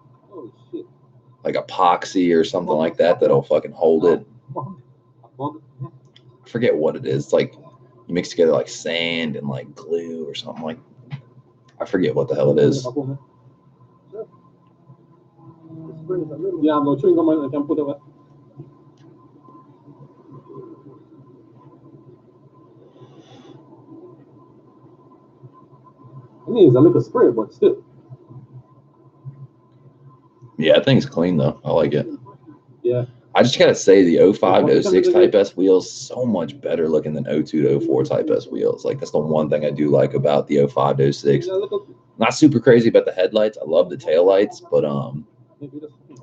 epoxy or something like that that'll fucking hold it. I forget what it is. It's like you mix together like sand and like glue or something like. I forget what the hell it is. Yeah, I'm chewing gum. I can put it. I mean, it's a little spray, but still. Yeah, that thing's clean though. I like it. Yeah. I just gotta say the 05 to 06 Type S wheels so much better looking than 02 to 04 Type S wheels. Like that's the one thing I do like about the 05 to 06. Not super crazy about the headlights. I love the taillights, but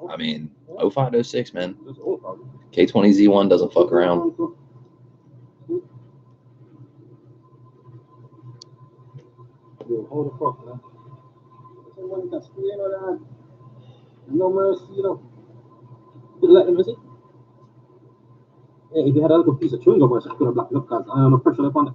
I mean 05 to 06, man. K20Z1 doesn't fuck around. Hold the fuck, man. No mercy, you know. Let them see. Hey, if you had a little piece of chewing gum, I could have blacked it up because I don't know pressure upon it.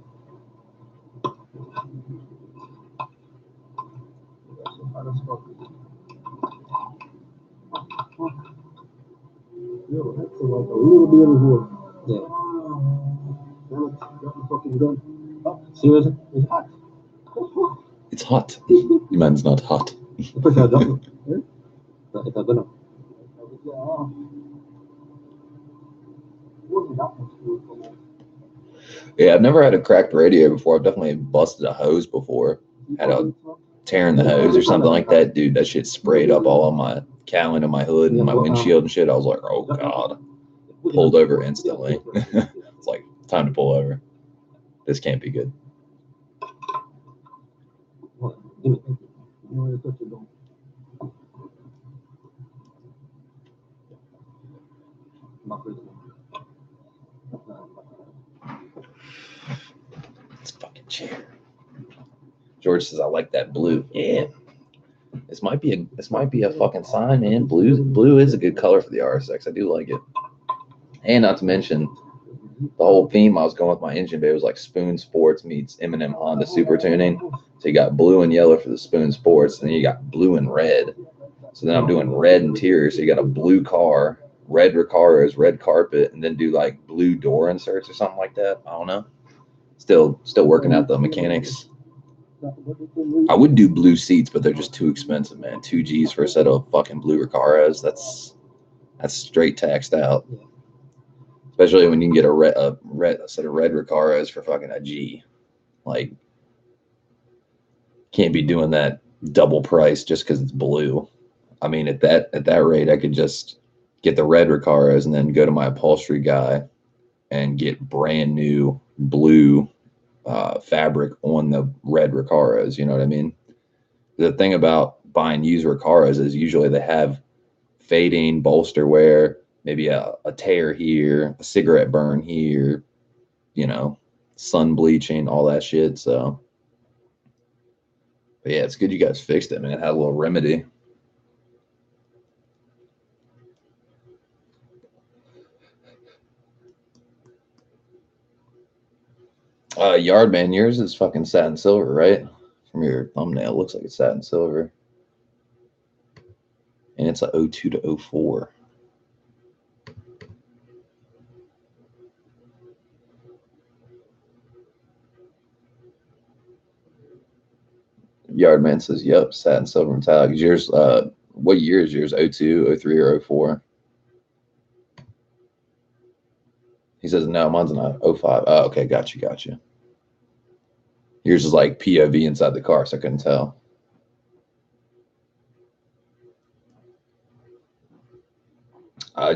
Yo, that's like a little bit of wood. Yeah. Got the fucking gun. Oh, seriously? It's hot. It's hot. Your man's not hot. Yeah. Wasn't that much food for me. Yeah, I've never had a cracked radio before. I've definitely busted a hose before. Had a tear in the hose or something like that. Dude, that shit sprayed up all on my cowling and my hood and my windshield and shit. I was like, oh God. Pulled over instantly. It's like, time to pull over. This can't be good. Give me, thank you. You know, touch it, don't. Not crazy. It's a fucking chair. George says, I like that blue. Yeah. This might be a fucking sign, man. Blue is a good color for the RSX. I do like it. And not to mention, the whole theme I was going with my engine bay was like Spoon Sports meets Eminem Honda Super Tuning. So you got blue and yellow for the Spoon Sports, and then you got blue and red. So then I'm doing red interior. So you got a blue car, red Recaros, red carpet, and then do like blue door inserts or something like that. I don't know. Still working out the mechanics. I would do blue seats, but they're just too expensive, man. 2 G's for a set of fucking blue Recaros. That's straight taxed out. Especially when you can get a set of red Recaros for fucking a G. Like, can't be doing that double price just because it's blue. I mean, at that rate, I could just get the red Recaros and then go to my upholstery guy and get brand new blue fabric on the red Recaros. You know what I mean? The thing about buying used Recaros is usually they have fading bolster wear, maybe a tear here, a cigarette burn here, you know, sun bleaching, all that shit. So, but yeah, it's good you guys fixed it, man. Had a little remedy. Yard man, yours is fucking satin silver, right? From your thumbnail, it looks like it's satin silver. And it's a 02 to 04. Yardman says, yep, satin silver metallic. Is yours, what year is yours? 02, 03, or 04? He says, no, mine's not 05. Oh, okay, gotcha. Yours is like POV inside the car, so I couldn't tell.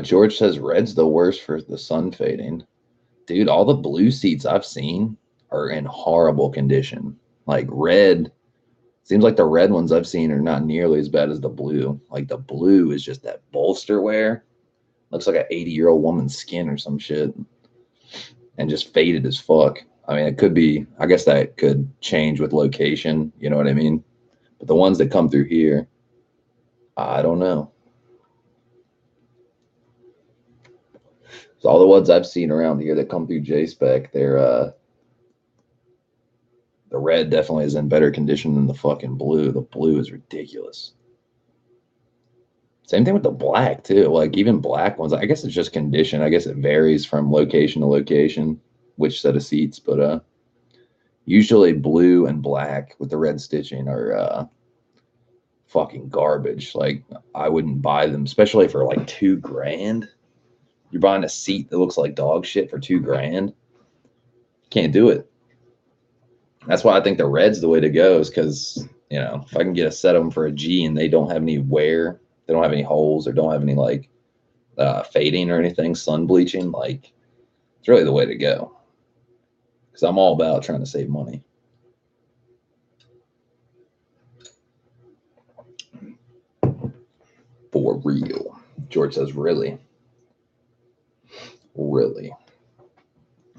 George says, red's the worst for the sun fading. Dude, all the blue seats I've seen are in horrible condition. Like red, seems like the red ones I've seen are not nearly as bad as the blue. Like the blue is just that bolster wear. Looks like an 80-year-old woman's skin or some shit. And just faded as fuck. I mean, it could be, I guess that could change with location, you know what I mean? But the ones that come through here, I don't know. So all the ones I've seen around here that come through J-Spec, they're the red definitely is in better condition than the fucking blue. The blue is ridiculous. Same thing with the black too. Like even black ones, I guess it's just condition. I guess it varies from location to location, which set of seats, but usually blue and black with the red stitching are fucking garbage. Like I wouldn't buy them, especially for like $2,000. You're buying a seat that looks like dog shit for $2,000. Can't do it. That's why I think the red's the way to go, is because, you know, if I can get a set of them for a G and they don't have any wear, they don't have any holes or don't have any like fading or anything, sun bleaching, like it's really the way to go. Because I'm all about trying to save money. For real. George says, really? Really?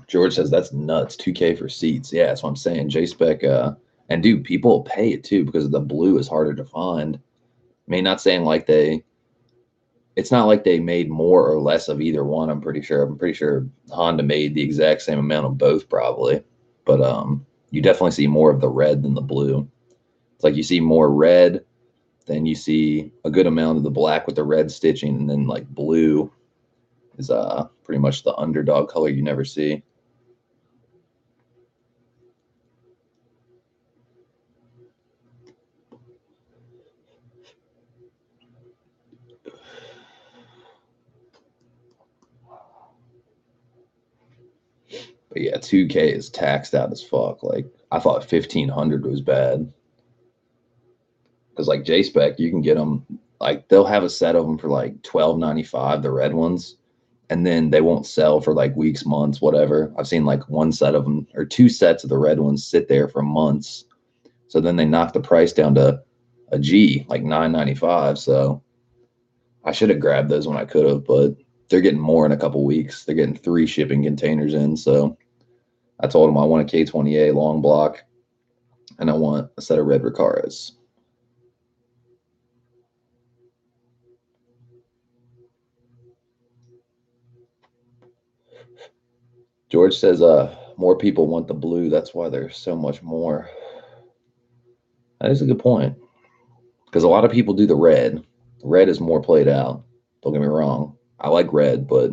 George says, that's nuts. $2K for seats. Yeah, that's what I'm saying. J-Spec, and dude, people pay it too because the blue is harder to find. I mean, not saying like it's not like they made more or less of either one. I'm pretty sure Honda made the exact same amount of both probably. But you definitely see more of the red than the blue. It's like you see more red, then you see a good amount of the black with the red stitching, and then like blue is pretty much the underdog color you never see. But yeah, 2K is taxed out as fuck. Like I thought 1500 was bad. Because like J-Spec, you can get them like they'll have a set of them for like $12.95, the red ones, and then they won't sell for like weeks, months, whatever. I've seen like one set of them or two sets of the red ones sit there for months. So then they knock the price down to a G, like $9.95. So I should have grabbed those when I could have, but they're getting more in a couple weeks. They're getting 3 shipping containers in. So I told them I want a K20A long block and I want a set of red Recaras. George says more people want the blue. That's why there's so much more. That is a good point. Because a lot of people do the red. Red is more played out. Don't get me wrong. I like red, but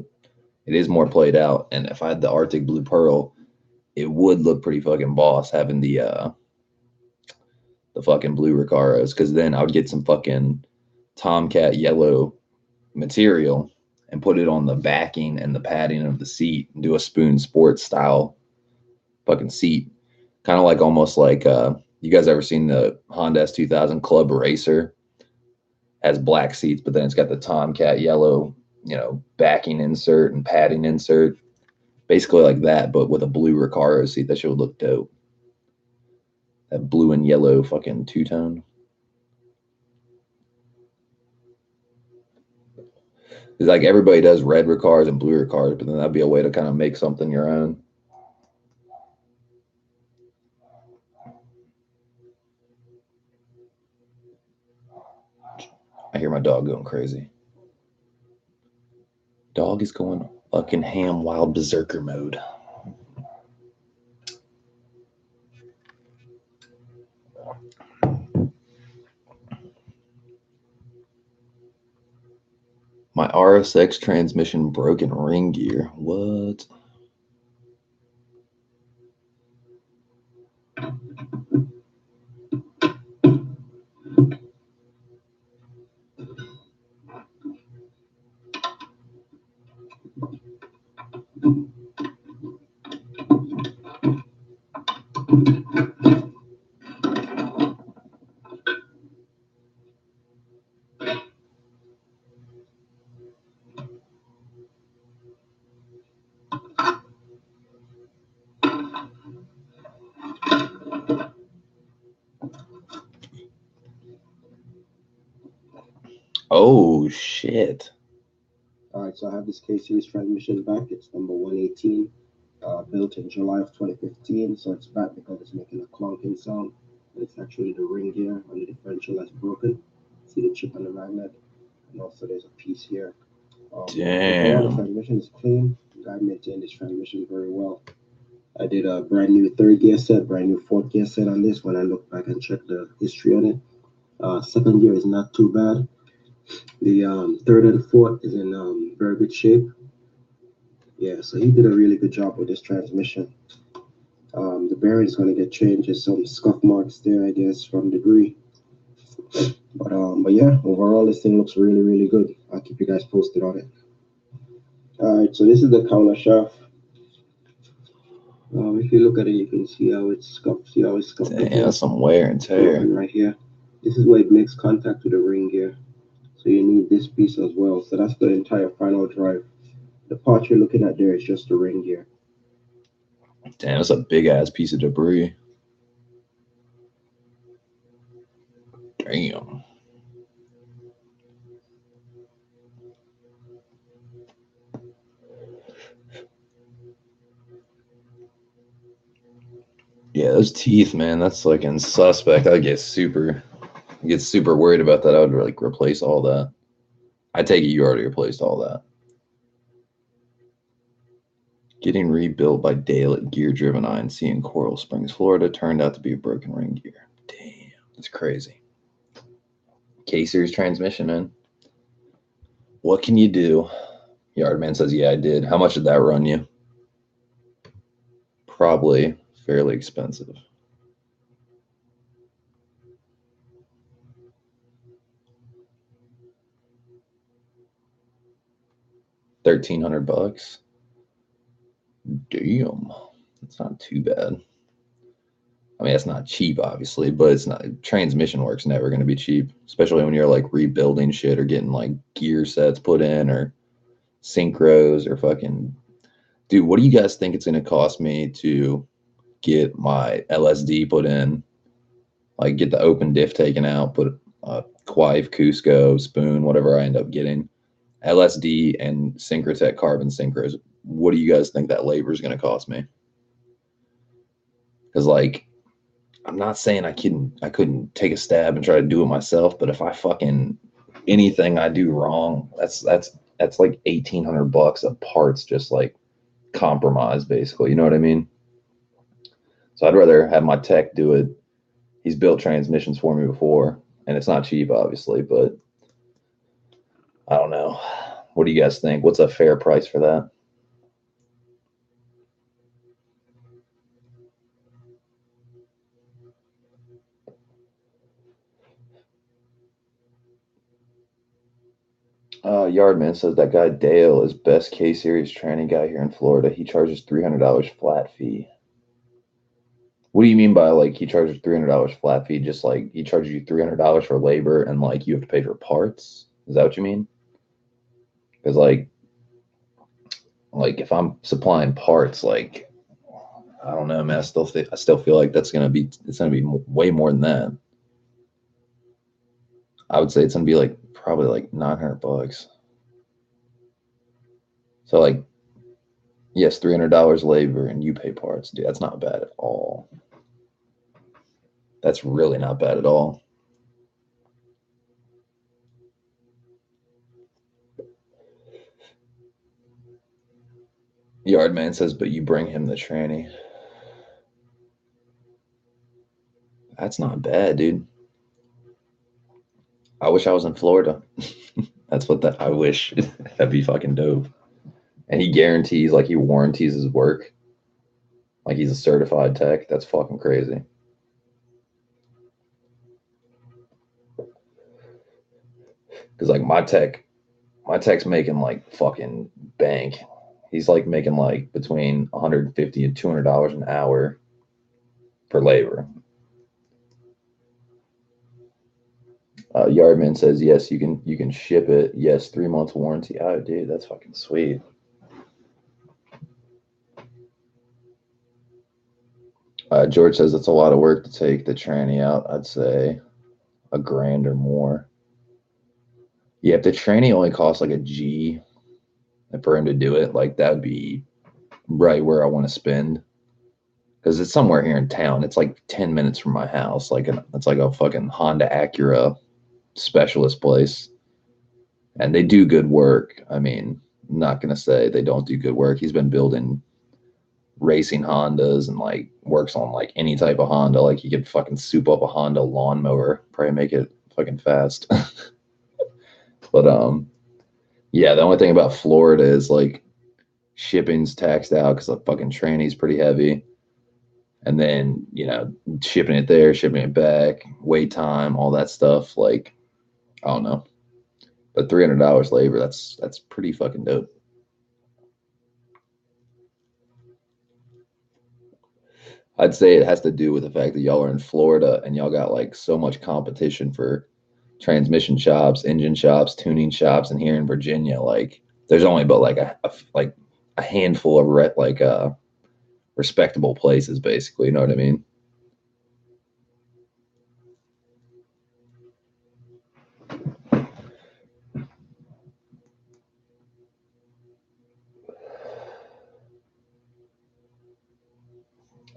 it is more played out. And if I had the Arctic Blue Pearl, it would look pretty fucking boss having the fucking blue Recaras. Because then I would get some fucking Tomcat yellow material and put it on the backing and the padding of the seat and do a Spoon Sports style fucking seat. Kind of like almost like you guys ever seen the Honda S2000 Club Racer? Has black seats, but then it's got the Tomcat yellow, backing insert and padding insert. Basically like that, but with a blue Recaro seat. That shit would look dope. That blue and yellow fucking two-tone. It's like everybody does red Recaros and blue Recaros, but then that'd be a way to kind of make something your own. I hear my dog going crazy. Dog is going fucking ham, wild berserker mode. My RSX transmission broken ring gear. What? Oh, shit. All right, so I have this K-Series transmission back. It's number 118, built in July of 2015. So it's back because it's making a clunking sound. And it's actually the ring gear on the differential that's broken. See the chip on the magnet, and also there's a piece here. Overall, the transmission is clean. The guy maintained this transmission very well. I did a brand new third gear set, brand new fourth gear set on this when I look back and check the history on it. Second gear is not too bad. The third and fourth is in very good shape. Yeah, so he did a really good job with this transmission. The bearing is going to get changed. There's some scuff marks there, I guess, from debris. But yeah, overall, this thing looks really, really good. I'll keep you guys posted on it. All right, so this is the counter shaft. If you look at it, you can see how it's scuffed. See how it's scuffed? Damn, some wear and tear. Right here. This is where it makes contact with the ring gear. So you need this piece as well. So that's the entire final drive. The part you're looking at there is just the ring gear. Damn, that's a big ass piece of debris. Damn. Yeah, those teeth, man, that's like in suspect. I get super worried about that. I would like replace all that. I take it you already replaced all that. Getting rebuilt by Dale at Gear Driven INC in Coral Springs, Florida, turned out to be a broken ring gear. Damn, that's crazy. K-Series transmission, man. What can you do? Yardman says, yeah, I did. How much did that run you? Probably fairly expensive. $1,300. Damn. It's not too bad. I mean, it's not cheap, obviously, but it's not. Transmission work's never going to be cheap, especially when you're like rebuilding shit or getting like gear sets put in or synchros or fucking. Dude, what do you guys think it's going to cost me to get my LSD put in? Like, get the open diff taken out, put a Quive, Cusco, spoon, whatever I end up getting, LSD and Synchrotech carbon synchros. What do you guys think that labor is going to cost me? Because like, I'm not saying I couldn't take a stab and try to do it myself, but if I fucking anything I do wrong, that's like $1,800 of parts just like compromise basically. You know what I mean? So I'd rather have my tech do it. He's built transmissions for me before, and it's not cheap, obviously, but I don't know. What do you guys think? What's a fair price for that? Yardman says that guy Dale is best K series training guy here in Florida. He charges $300 flat fee. What do you mean by like he charges $300 flat fee? Just like he charges you $300 for labor and like you have to pay for parts? Is that what you mean? Because like if I'm supplying parts, like I don't know, man. I still feel like it's gonna be way more than that. I would say it's gonna be like probably like $900. So like yes, $300 labor and you pay parts, dude. That's not bad at all. That's really not bad at all. Yardman says, but you bring him the tranny. That's not bad, dude. I wish I was in Florida. That's what that I wish. That'd be fucking dope. And he guarantees, like he warranties his work. Like he's a certified tech. That's fucking crazy. Cause like my tech's making like fucking bank. He's like making like between $150 and $200 an hour for labor. Yardman says yes, you can ship it. Yes, 3 months warranty. Oh, dude, that's fucking sweet. George says it's a lot of work to take the tranny out. I'd say $1,000 or more. Yeah, if the tranny only costs like a G, and for him to do it, like that would be right where I want to spend. Because it's somewhere here in town. It's like 10 minutes from my house. It's like a fucking Honda Acura specialist place. And they do good work. I mean, I'm not gonna say they don't do good work. He's been building racing Hondas and like works on like any type of Honda. Like he could fucking soup up a Honda lawnmower, probably make it fucking fast. But yeah, the only thing about Florida is like shipping's taxed out because the fucking tranny's pretty heavy. And then, shipping it there, shipping it back, wait time, all that stuff. Like, I don't know. But $300 labor, that's pretty fucking dope. I'd say it has to do with the fact that y'all are in Florida and y'all got like so much competition for transmission shops, engine shops, tuning shops, and here in Virginia, like there's only but like a handful of respectable places, basically. You know what I mean?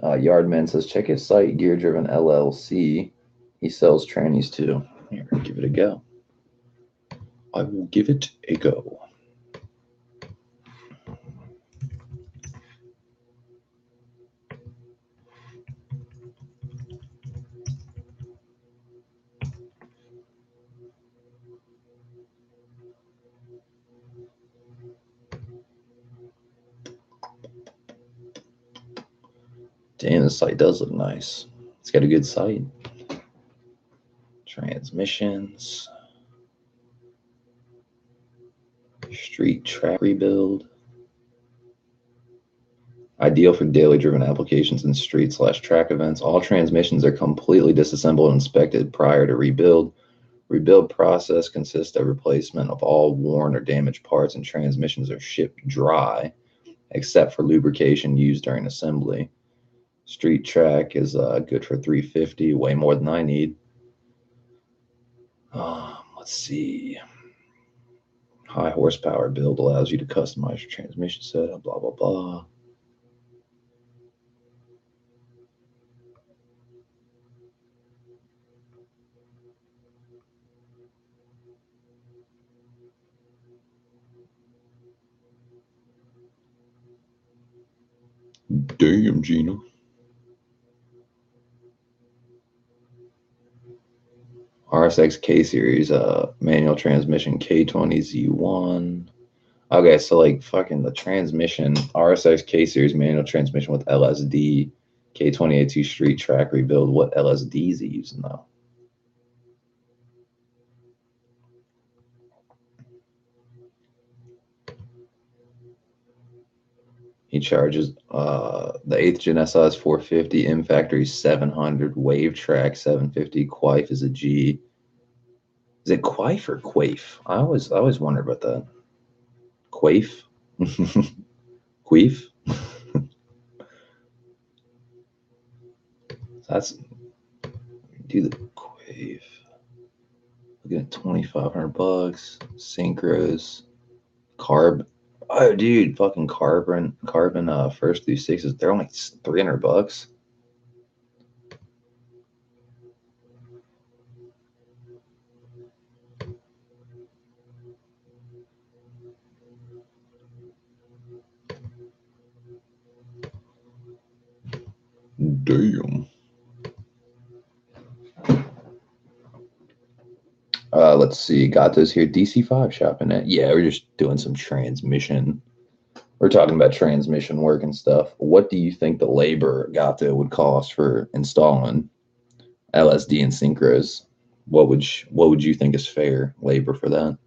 Yardman says, check his site, Gear Driven LLC. He sells trannies too. Here, give it a go. I will give it a go. Damn, this site does look nice. It's got a good site. Transmissions. Street track rebuild. Ideal for daily driven applications and street/track events. All transmissions are completely disassembled and inspected prior to rebuild. Rebuild process consists of replacement of all worn or damaged parts, and transmissions are shipped dry, except for lubrication used during assembly. Street track is good for 350, way more than I need. Let's see. High horsepower build allows you to customize your transmission setup, blah, blah, blah. Damn, Gina. RSX K series, manual transmission K20Z1. Okay, so like fucking the transmission, RSX K series manual transmission with LSD, K20A2 street track rebuild. What LSD is he using though? He charges the 8th gen SI is 450, M factory 700, wave track 750, Quaife is a G. Is it Quaife or Quaife? I always wonder about that. Quaife? Queef? That's do the Quaife. Looking at 2,500 bucks. Synchros. Carb. Oh, dude, fucking carbon. First through sixes. They're only 300 bucks. Damn. Let's see. Got those here. DC5 shopping at. Yeah, we're just doing some transmission. We're talking about transmission work and stuff. What do you think the labor Gato would cost for installing LSD and synchros? What would you think is fair labor for that?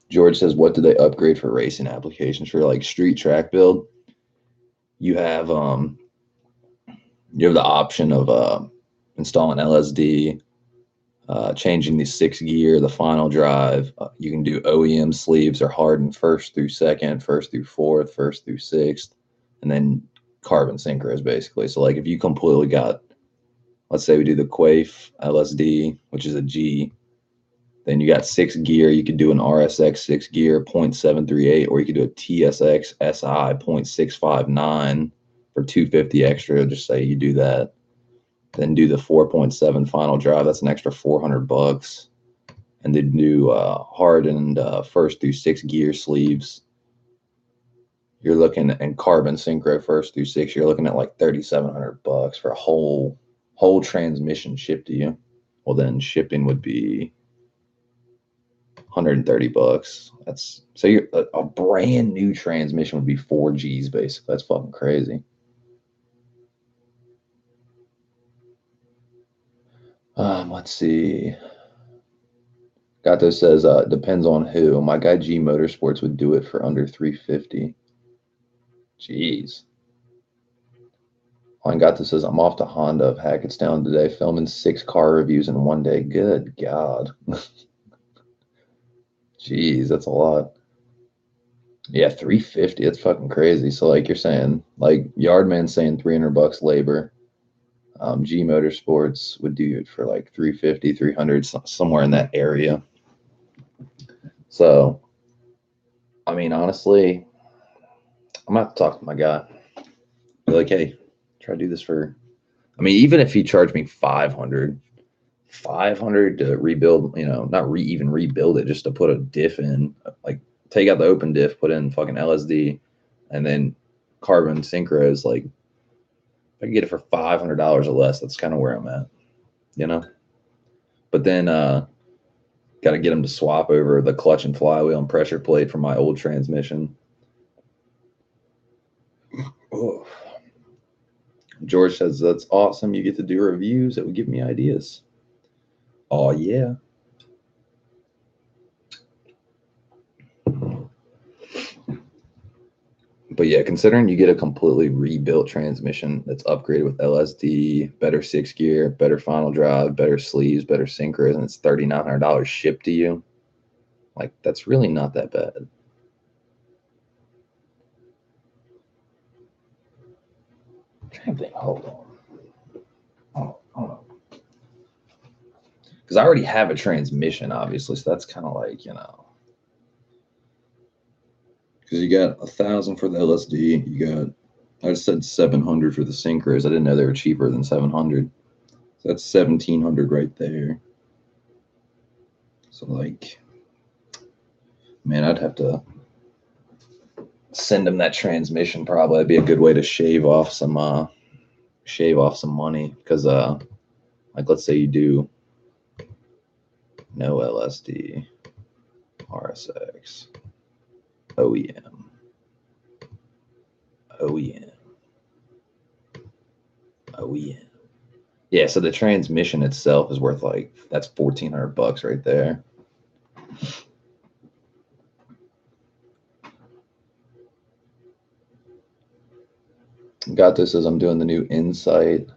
George says, what do they upgrade for racing applications? For like street track build, you have the option of installing LSD, changing the 6 gear, the final drive. You can do OEM sleeves or hardened first through second, first through fourth, first through sixth, and then carbon synchros basically. So like if you completely got, let's say we do the Quaife LSD, which is a G, then you got 6 gear. You could do an RSX 6 gear 0.738, or you could do a TSX SI 0.659 for 250 extra. Just say you do that. Then do the 4.7 final drive. That's an extra 400 bucks. And then do hardened first through 6 gear sleeves. You're looking at carbon synchro first through six. You're looking at like 3,700 bucks for a whole transmission shipped to you. Well, then shipping would be 130 bucks. That's so you're a brand new transmission would be 4 Gs basically. That's fucking crazy. Let's see. Gato says depends on who. My guy G Motorsports would do it for under 350. Jeez. Gato says I'm off to Honda of Hackettstown today, filming 6 car reviews in one day. Good God. Jeez, that's a lot. Yeah, 350. That's fucking crazy. So like you're saying, like Yardman's saying 300 bucks labor. G Motorsports would do it for like 350, 300, somewhere in that area. So, I mean, honestly, I'm gonna have to talk to my guy. Be like, hey, try to do this for. I mean, even if he charged me 500 to rebuild, not even rebuild it, just to put a diff in, like take out the open diff, put in fucking LSD, and then carbon synchros. Like, if I can get it for $500 or less, that's kind of where I'm at, But then, got to get him to swap over the clutch and flywheel and pressure plate from my old transmission. Oh. George says, that's awesome. You get to do reviews that would give me ideas. Oh, yeah. But yeah, considering you get a completely rebuilt transmission that's upgraded with LSD, better 6 gear, better final drive, better sleeves, better synchros, and it's $3,900 shipped to you, like, that's really not that bad. I'm trying to think. Hold on. Hold on. Because I already have a transmission, obviously, so that's kind of like, because you got 1,000 for the LSD, you got, I just said 700 for the synchros. I didn't know they were cheaper than 700. So that's 1,700 right there. So like, man, I'd have to send him that transmission. Probably that'd be a good way to shave off some money. Because like, let's say you do no LSD, RSX, OEM, Yeah, so the transmission itself is worth like, that's $1,400 right there. Gato says, I'm doing the new Insight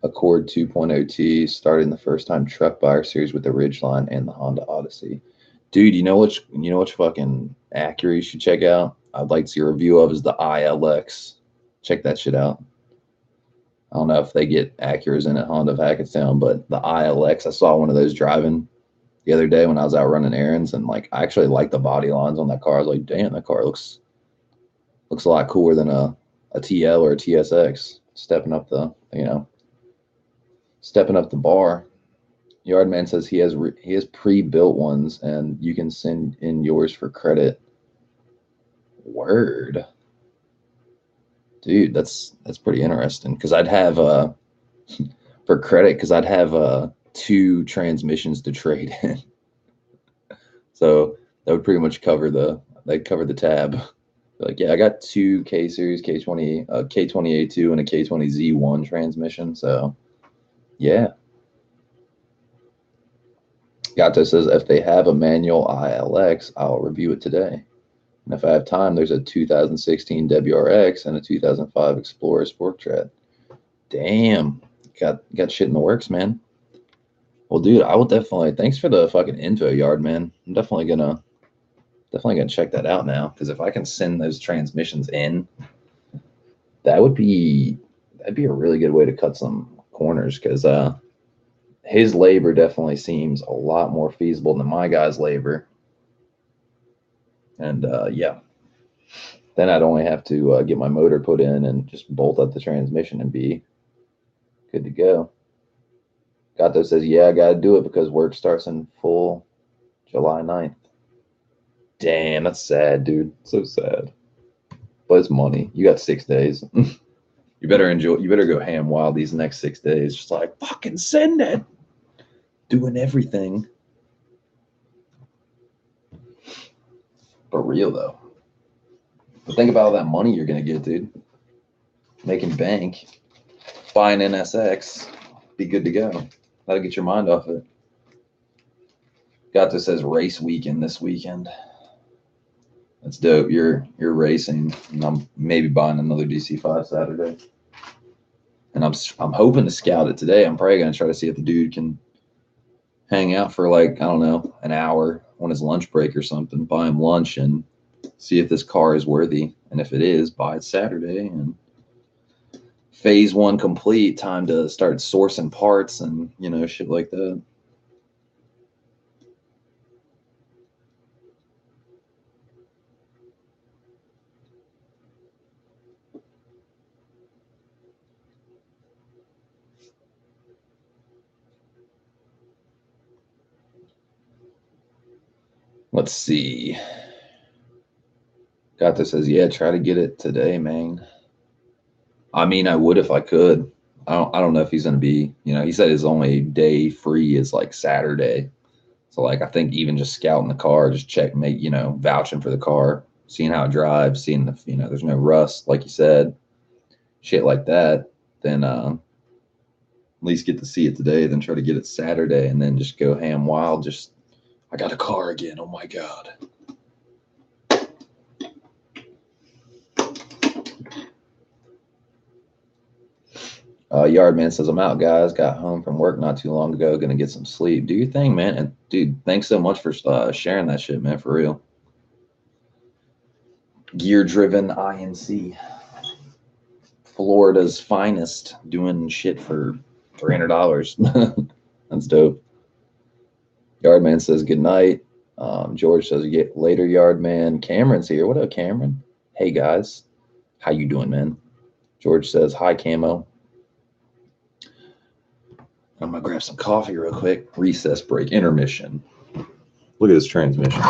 Accord 2.0T, starting the first time truck buyer series with the Ridgeline and the Honda Odyssey. Dude, you know which fucking Acura you should check out? I'd like to see a review of is the ILX. Check that shit out. I don't know if they get Acuras in at Honda of Hackettstown, but the ILX, I saw one of those driving the other day when I was out running errands, and like, I actually like the body lines on that car. I was like, damn, that car looks a lot cooler than a TL or a TSX. Stepping up the bar. Yardman says he has pre-built ones, and you can send in yours for credit. Word, dude, that's pretty interesting. Because I'd have for credit, because I'd have 2 transmissions to trade in. So that would pretty much cover the tab. Like, yeah, I got 2 K series K20 K20A2 and a K20Z1 transmission. So yeah. Gato says, if they have a manual ILX, I'll review it today. And if I have time, there's a 2016 WRX and a 2005 Explorer Sport Tread. Damn, got shit in the works, man. Well, dude, I will definitely. Thanks for the fucking info, Yard, man. I'm definitely gonna check that out now, because if I can send those transmissions in, that'd be a really good way to cut some corners, because his labor definitely seems a lot more feasible than my guy's labor. And yeah, then I'd only have to get my motor put in and just bolt up the transmission and be good to go. Gato says, yeah, I gotta do it because work starts in full July 9th. Damn, that's sad, dude. So sad. But it's money. You got 6 days. You better enjoy. You better go ham wild these next 6 days. Just like, fucking send it. Doing everything. But real though. But think about all that money you're gonna get, dude. Making bank. Buying NSX. Be good to go. That'll get your mind off it. Gato says race weekend this weekend. That's dope. You're racing, and I'm maybe buying another DC5 Saturday. And I'm hoping to scout it today. I'm probably gonna try to see if the dude can hang out for like, I don't know, an hour on his lunch break or something. Buy him lunch and see if this car is worthy. And if it is, buy it Saturday. And phase 1 complete. Time to start sourcing parts and shit like that. Let's see. Gato says, yeah, try to get it today, man. I mean, I would if I could. I don't know if he's gonna be, he said his only day free is like Saturday. So like, I think even just scouting the car, just vouching for the car, seeing how it drives, seeing if there's no rust, like you said, shit like that. then at least get to see it today, then try to get it Saturday, and then just go ham wild. Just, I got a car again. Oh my God. Yardman says, I'm out, guys. Got home from work not too long ago. Gonna get some sleep. Do your thing, man. And dude, thanks so much for sharing that shit, man, for real. Gear driven INC. Florida's finest, doing shit for $300. That's dope. Yardman says good night. George says get later, Yardman. Cameron's here. What up, Cameron? Hey guys, how you doing, man? George says hi, Camo. I'm gonna grab some coffee real quick. Recess break, intermission. Look at this transmission.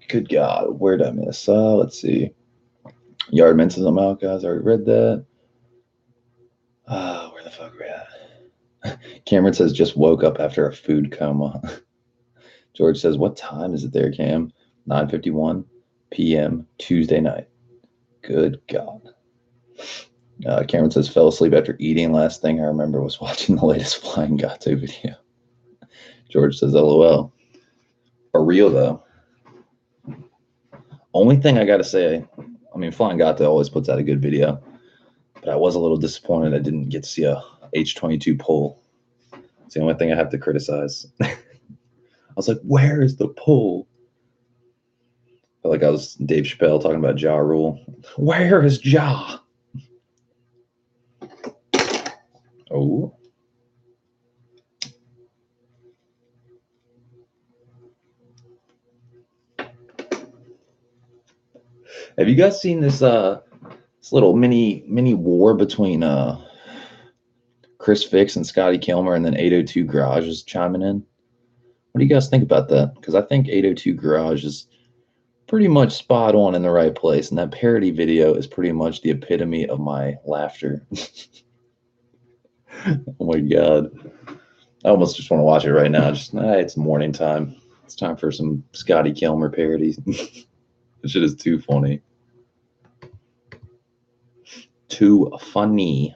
Good God, where'd I miss? Let's see. Yard Menses I'm out, guys. I already read that. Where the fuck are we at? Cameron says just woke up after a food coma. George says, what time is it there, Cam? 9:51 p.m. Tuesday night. Good God. Cameron says, fell asleep after eating. Last thing I remember was watching the latest Flying Gato video. George says, LOL. For real, though. Only thing I got to say, I mean, Flying Gato always puts out a good video, but I was a little disappointed I didn't get to see a H22 pull. It's the only thing I have to criticize. I was like, where is the pull? I felt like I was Dave Chappelle talking about Ja Rule. Where is Ja? Oh. Have you guys seen this this little mini war between Chris Fix and Scotty Kilmer, and then 802 Garage is chiming in? What do you guys think about that? Because I think 802 Garage is pretty much spot on in the right place, and that parody video is pretty much the epitome of my laughter. Oh my God. I almost just want to watch it right now. Just it's morning time. It's time for some Scotty Kilmer parodies. This shit is too funny. Too funny.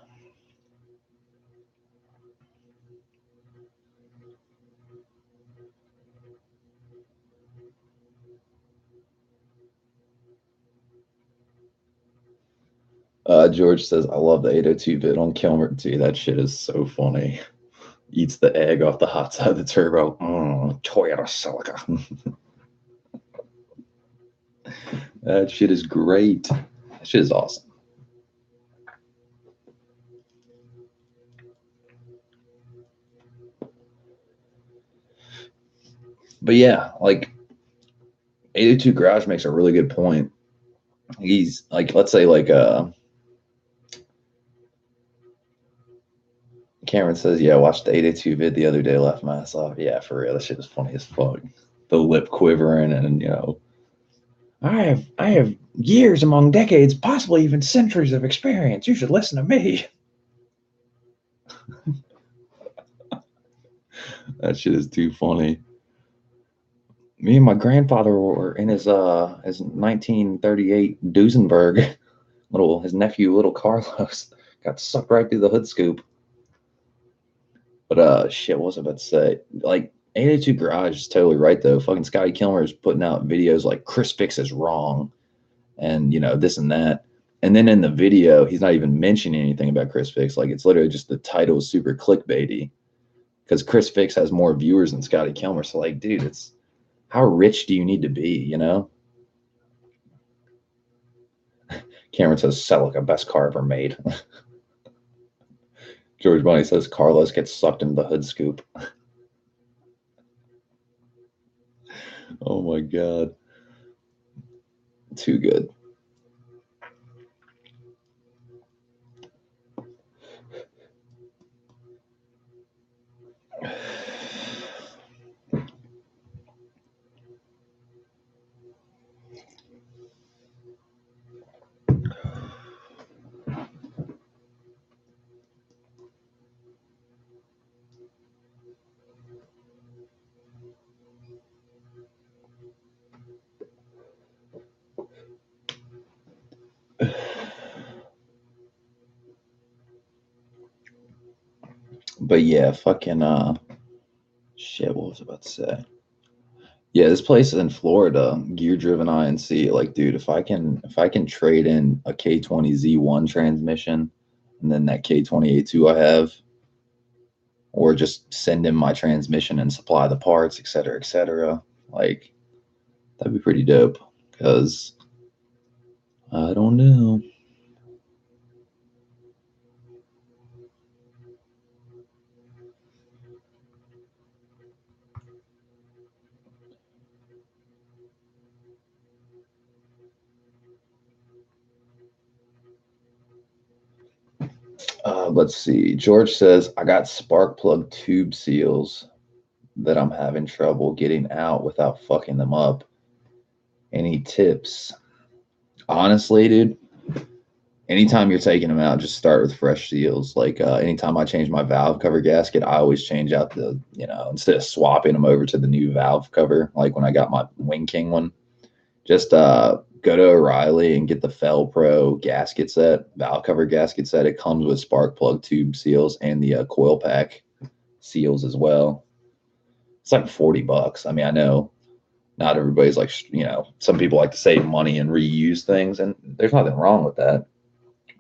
George says, I love the 802 vid on Kilmer too. That shit is so funny. Eats the egg off the hot side of the turbo. Toyota Celica. That shit is great. That shit is awesome. But yeah, like 802 Garage makes a really good point. He's like, let's say like Cameron says, yeah, I watched the 882 vid the other day, laughed my ass off. Yeah, for real. That shit is funny as fuck. The lip quivering and, you know, I have years among decades, possibly even centuries of experience. You should listen to me. That shit is too funny. Me and my grandfather were in his 1938 Duesenberg. His nephew, little Carlos, got sucked right through the hood scoop. But shit, what was I about to say? Like 882 Garage is totally right though. Fucking Scotty Kilmer is putting out videos like Chris Fix is wrong, and you know this and that. And then in the video, he's not even mentioning anything about Chris Fix. Like it's literally just the title is super clickbaity because Chris Fix has more viewers than Scotty Kilmer. So like, dude, it's how rich do you need to be? You know. Cameron says Celica, best car ever made. George Bunny says Carlos gets sucked into the hood scoop. Oh my God. Too good. But yeah, fucking shit, what was I about to say? Yeah, this place is in Florida, gear driven INC. Like, dude, if I can trade in a K20Z1 transmission and then that K20A2 I have, or just send in my transmission and supply the parts, etc., like that'd be pretty dope. Because I don't know. Let's see. George says, I got spark plug tube seals that I'm having trouble getting out without fucking them up. Any tips? Honestly, dude, anytime you're taking them out, just start with fresh seals. Like anytime I change my valve cover gasket, I always change out the, instead of swapping them over to the new valve cover, like when I got my Wing King one, just go to O'Reilly and get the Fel Pro gasket set, valve cover gasket set. It comes with spark plug tube seals and the coil pack seals as well. It's like $40. I mean, I know not everybody's like, some people like to save money and reuse things, and there's nothing wrong with that.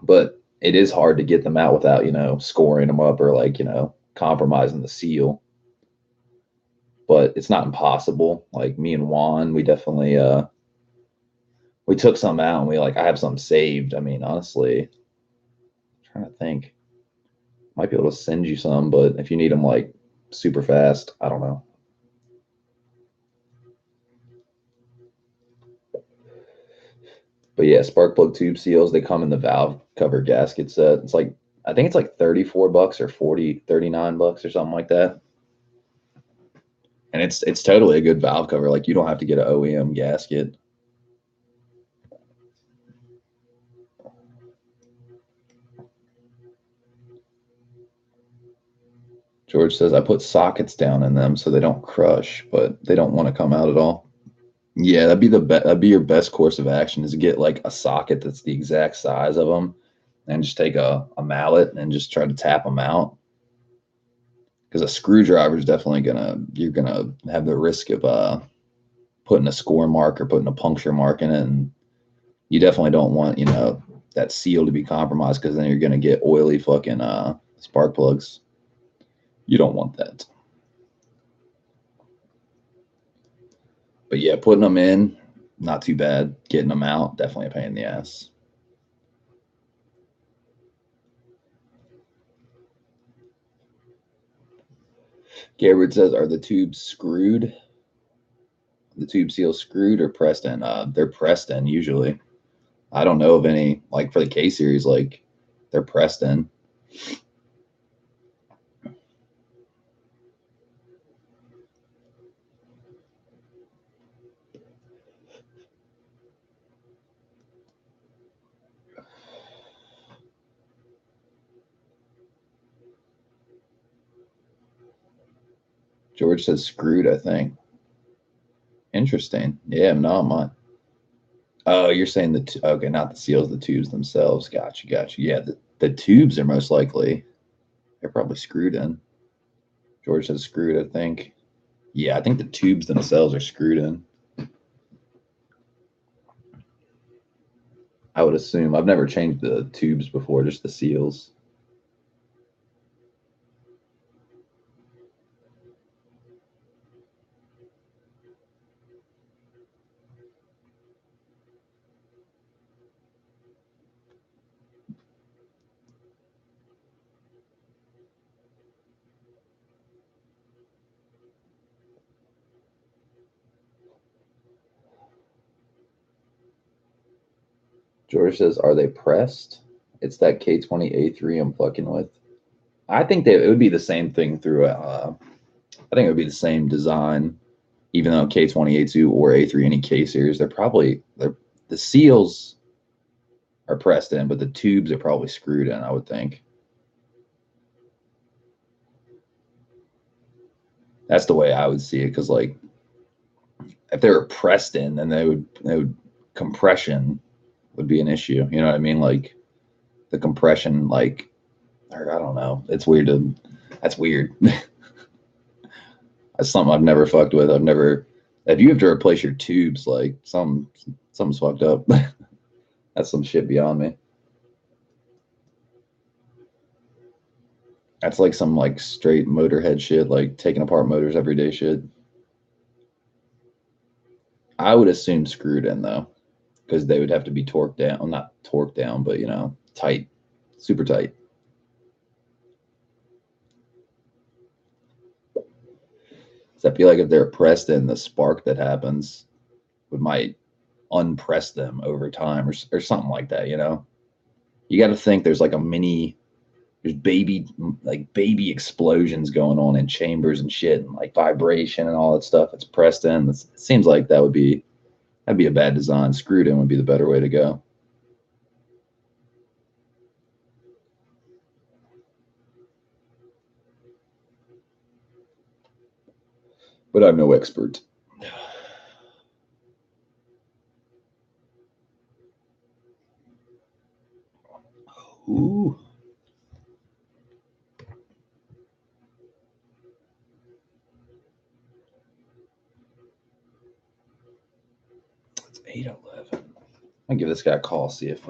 But it is hard to get them out without, scoring them up or like, compromising the seal. But it's not impossible. Like me and Juan, we definitely we took some out and I have some saved. I mean, honestly, I'm trying to think. Might be able to send you some, but if you need them like super fast, I don't know. But yeah, spark plug tube seals, they come in the valve cover gasket set. It's like, I think it's like $34 or $39 or something like that. And it's totally a good valve cover. Like you don't have to get an OEM gasket. George says I put sockets down in them so they don't crush, but they don't want to come out at all. Yeah, that'd be your best course of action, is to get like a socket that's the exact size of them, and just take a mallet and just try to tap them out. Because a screwdriver is definitely you're gonna have the risk of putting a score mark or putting a puncture mark in it, and you definitely don't want that seal to be compromised, because then you're gonna get oily fucking spark plugs. You don't want that. But yeah, putting them in, not too bad. Getting them out, definitely a pain in the ass. Gabriel says, are the tubes screwed? The tube seals screwed or pressed in? They're pressed in usually. I don't know of any, like for the K series, like they're pressed in. George says screwed, I think. Interesting. Yeah, no, mine. Oh, you're saying okay, not the seals, the tubes themselves. Gotcha. Yeah, the tubes are most likely, they're probably screwed in. George says screwed, I think. Yeah, I think the tubes themselves are screwed in. I would assume. I've never changed the tubes before, just the seals. George says, are they pressed? It's that K20A3 I'm fucking with. I think it would be the same thing through, I think it would be the same design, even though K20A2 or A3, any K series, the seals are pressed in, but the tubes are probably screwed in, I would think. That's the way I would see it, because like if they were pressed in, then they would compression would be an issue. You know what I mean? Like the compression, like, or I don't know. It's weird that's weird. That's something I've never fucked with. If you have to replace your tubes, like something's fucked up. That's some shit beyond me. That's like some like straight motorhead shit, like taking apart motors every day shit. I would assume screwed in though, because they would have to be torqued down. Well, not torqued down, but tight, super tight. So I feel like if they're pressed in, the spark that happens might unpress them over time, or something like that. You got to think there's like there's baby explosions going on in chambers and shit, and like vibration and all that stuff. It's pressed in. It seems like that would be That'd be a bad design. Screwed in would be the better way to go. But I'm no expert. Ooh. It's 8:11. I'll give this guy a call, see if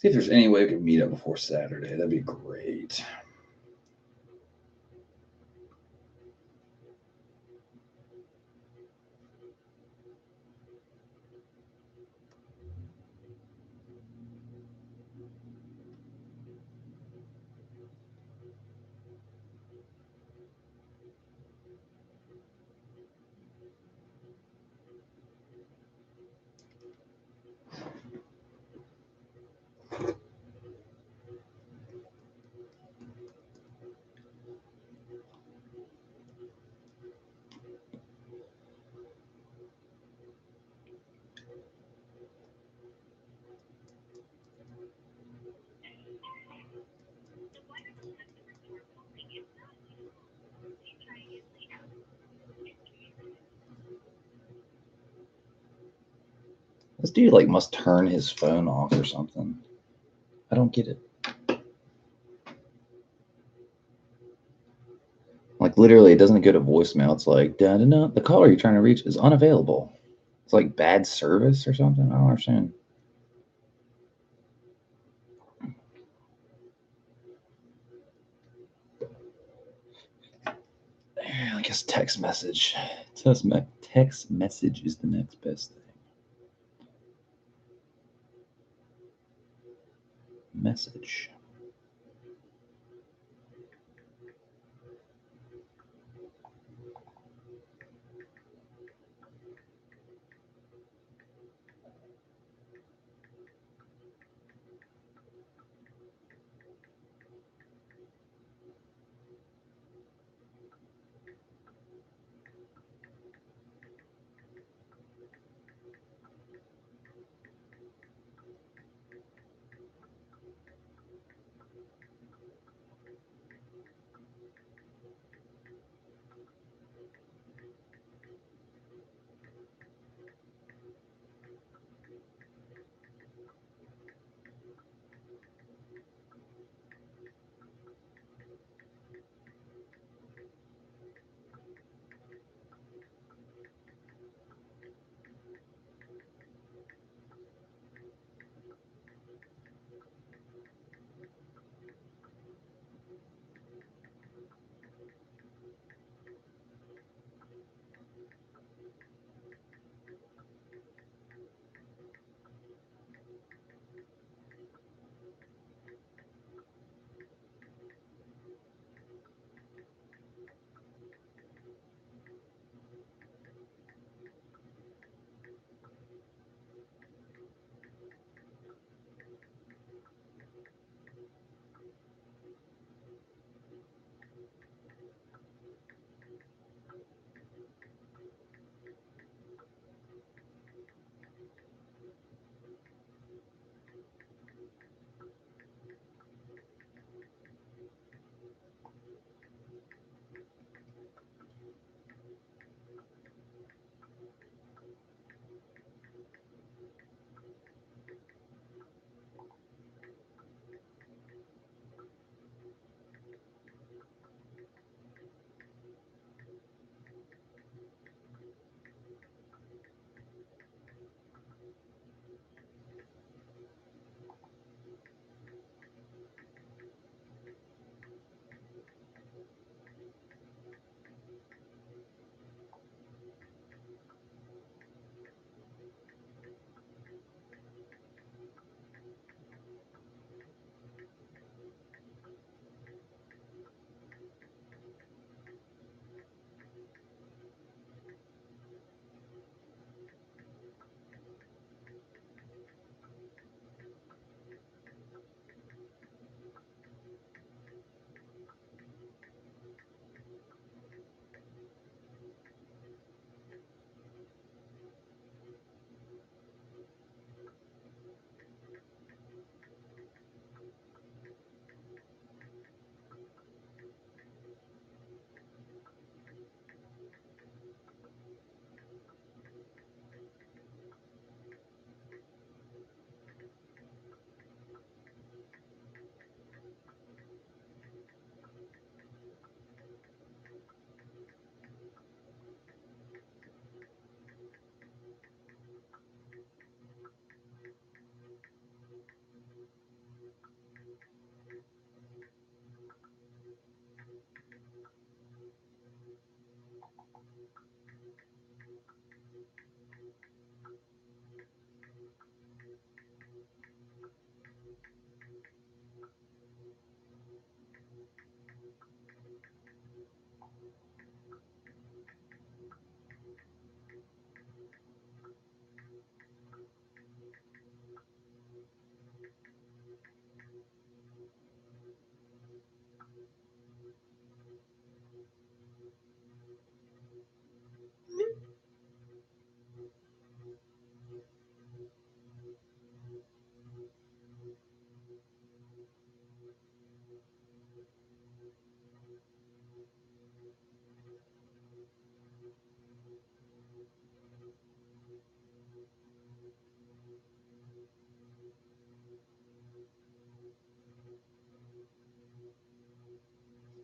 there's any way we can meet up before Saturday. That'd be great. This dude like must turn his phone off or something. I don't get it. Like literally, it doesn't go to voicemail. It's like, da, da, da, the caller you're trying to reach is unavailable. It's like bad service or something. I don't understand. I guess text message. Text message is the next best thing. Message.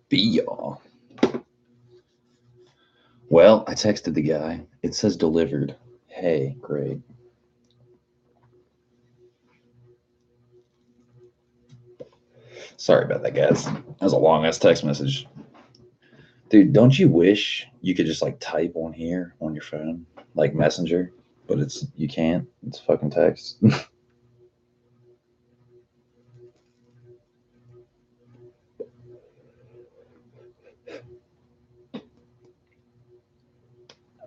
be y'all. Well, I texted the guy. It says delivered. Hey, great. Sorry about that, guys. That was a long-ass text message. Dude, don't you wish you could just like type on here on your phone, like Messenger, but you can't. It's fucking text.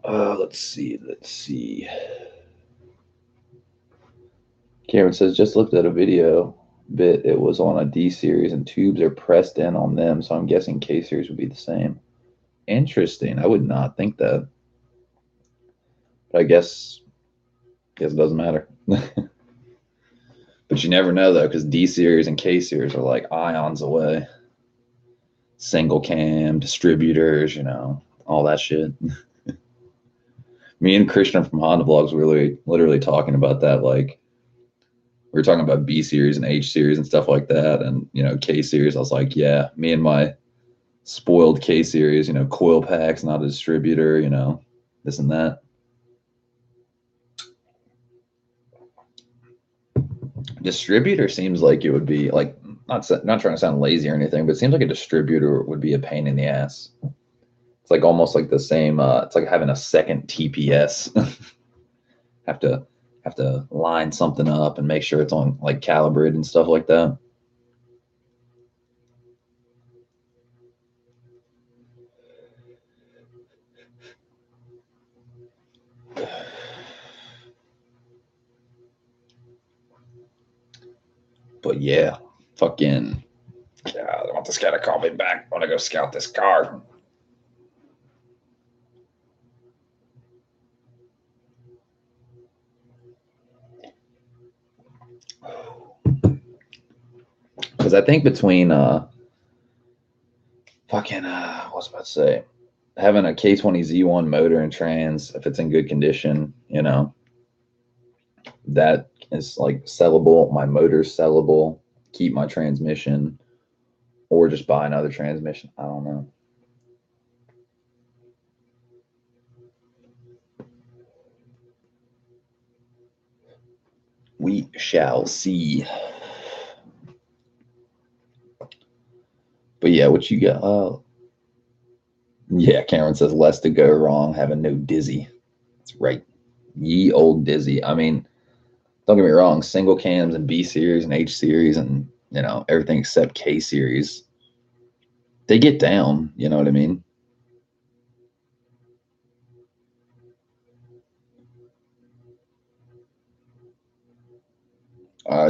Let's see. Cameron says, just looked at a video bit. It was on a D series and tubes are pressed in on them, so I'm guessing K series would be the same. Interesting. I would not think that. But I guess it doesn't matter. But you never know though, because D series and K series are like ions away. Single cam, distributors, all that shit. Me and Christian from Honda Vlogs were literally talking about that. Like, we were talking about B series and H series and stuff like that. And, K series, I was like, yeah, me and my spoiled K series, coil packs, not a distributor, this and that. Distributor seems like it would be like, not trying to sound lazy or anything, but it seems like a distributor would be a pain in the ass. It's like almost like the same. It's like having a second TPS. have to line something up and make sure it's on like calibrated and stuff like that. But yeah, fucking. Yeah, I want this guy to call me back. I want to go scout this car. Because I think between what was I about to say? Having a K20Z1 motor and trans, if it's in good condition, that is like sellable. My motor's sellable. Keep my transmission, or just buy another transmission. I don't know. We shall see. But yeah, what you got? Yeah, Cameron says less to go wrong, having no dizzy. That's right. Ye old dizzy. I mean, don't get me wrong, single cams and B series and H series and everything except K series, they get down, you know what I mean?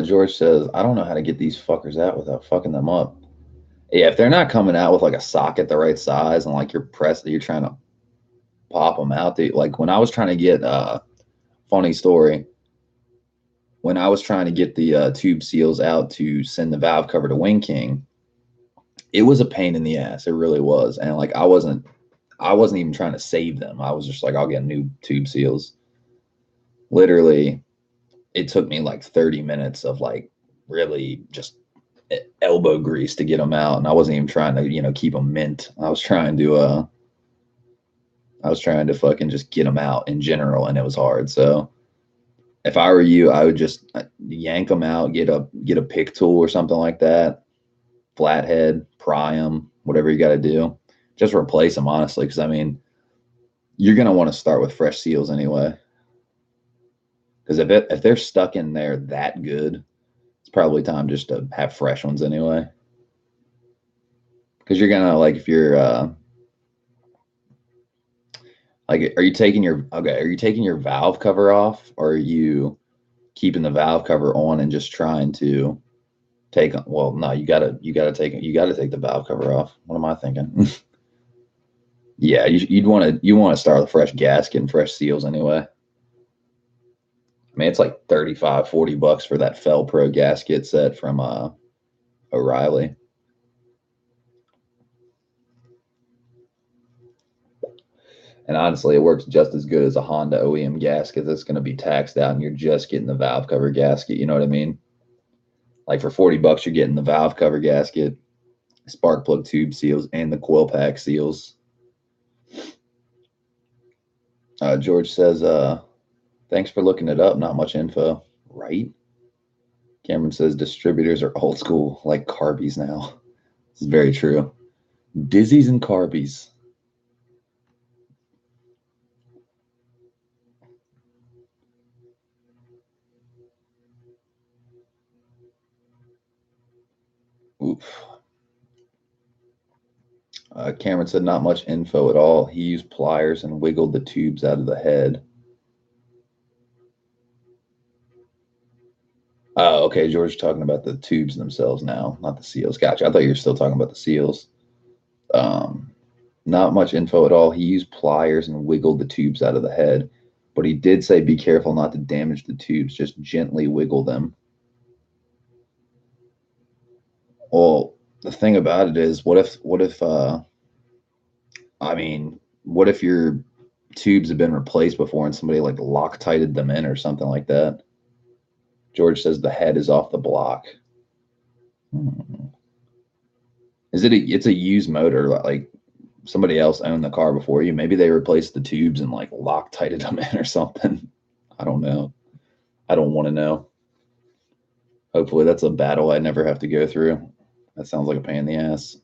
George says, I don't know how to get these fuckers out without fucking them up. Yeah, if they're not coming out with like a socket the right size and like you're trying to pop them out. Like when I was trying to get funny story, when I was trying to get the tube seals out to send the valve cover to Wing King, it was a pain in the ass. It really was. And like I wasn't even trying to save them. I was just like, I'll get new tube seals. Literally, it took me like 30 minutes of like really just elbow grease to get them out, and I wasn't even trying to keep them mint. I was trying to fucking just get them out in general, and it was hard. So if I were you, I would just yank them out, get a pick tool or something like that, flathead, pry them, whatever you got to do. Just replace them, honestly, because I mean, you're gonna want to start with fresh seals anyway. Because if they're stuck in there that good, it's probably time just to have fresh ones anyway. Because you're gonna like if you're like, are you taking your valve cover off, or are you keeping the valve cover on and just trying to take? Well, no, you gotta take the valve cover off. What am I thinking? Yeah, you want to start with a fresh gasket and fresh seals anyway. I mean, it's like $35-$40 for that Fel Pro gasket set from O'Reilly. And honestly, it works just as good as a Honda OEM gasket that's going to be taxed out, and you're just getting the valve cover gasket. You know what I mean? Like for $40, you're getting the valve cover gasket, spark plug tube seals, and the coil pack seals. George says, thanks for looking it up. Not much info. Right? Cameron says distributors are old school, like Carbies now. This is very true. Dizzies and Carbies. Oof. Cameron said not much info at all. He used pliers and wiggled the tubes out of the head. Oh, okay. George talking about the tubes themselves now, not the seals. Gotcha. I thought you were still talking about the seals. Not much info at all. He used pliers and wiggled the tubes out of the head, but he did say be careful not to damage the tubes. Just gently wiggle them. Well, the thing about it is, what if your tubes have been replaced before and somebody like Loctited them in or something like that? George says the head is off the block. Is it it's a used motor, like somebody else owned the car before you? Maybe they replaced the tubes and like Loctited them in or something. I don't know. I don't want to know. Hopefully that's a battle I never have to go through. That sounds like a pain in the ass.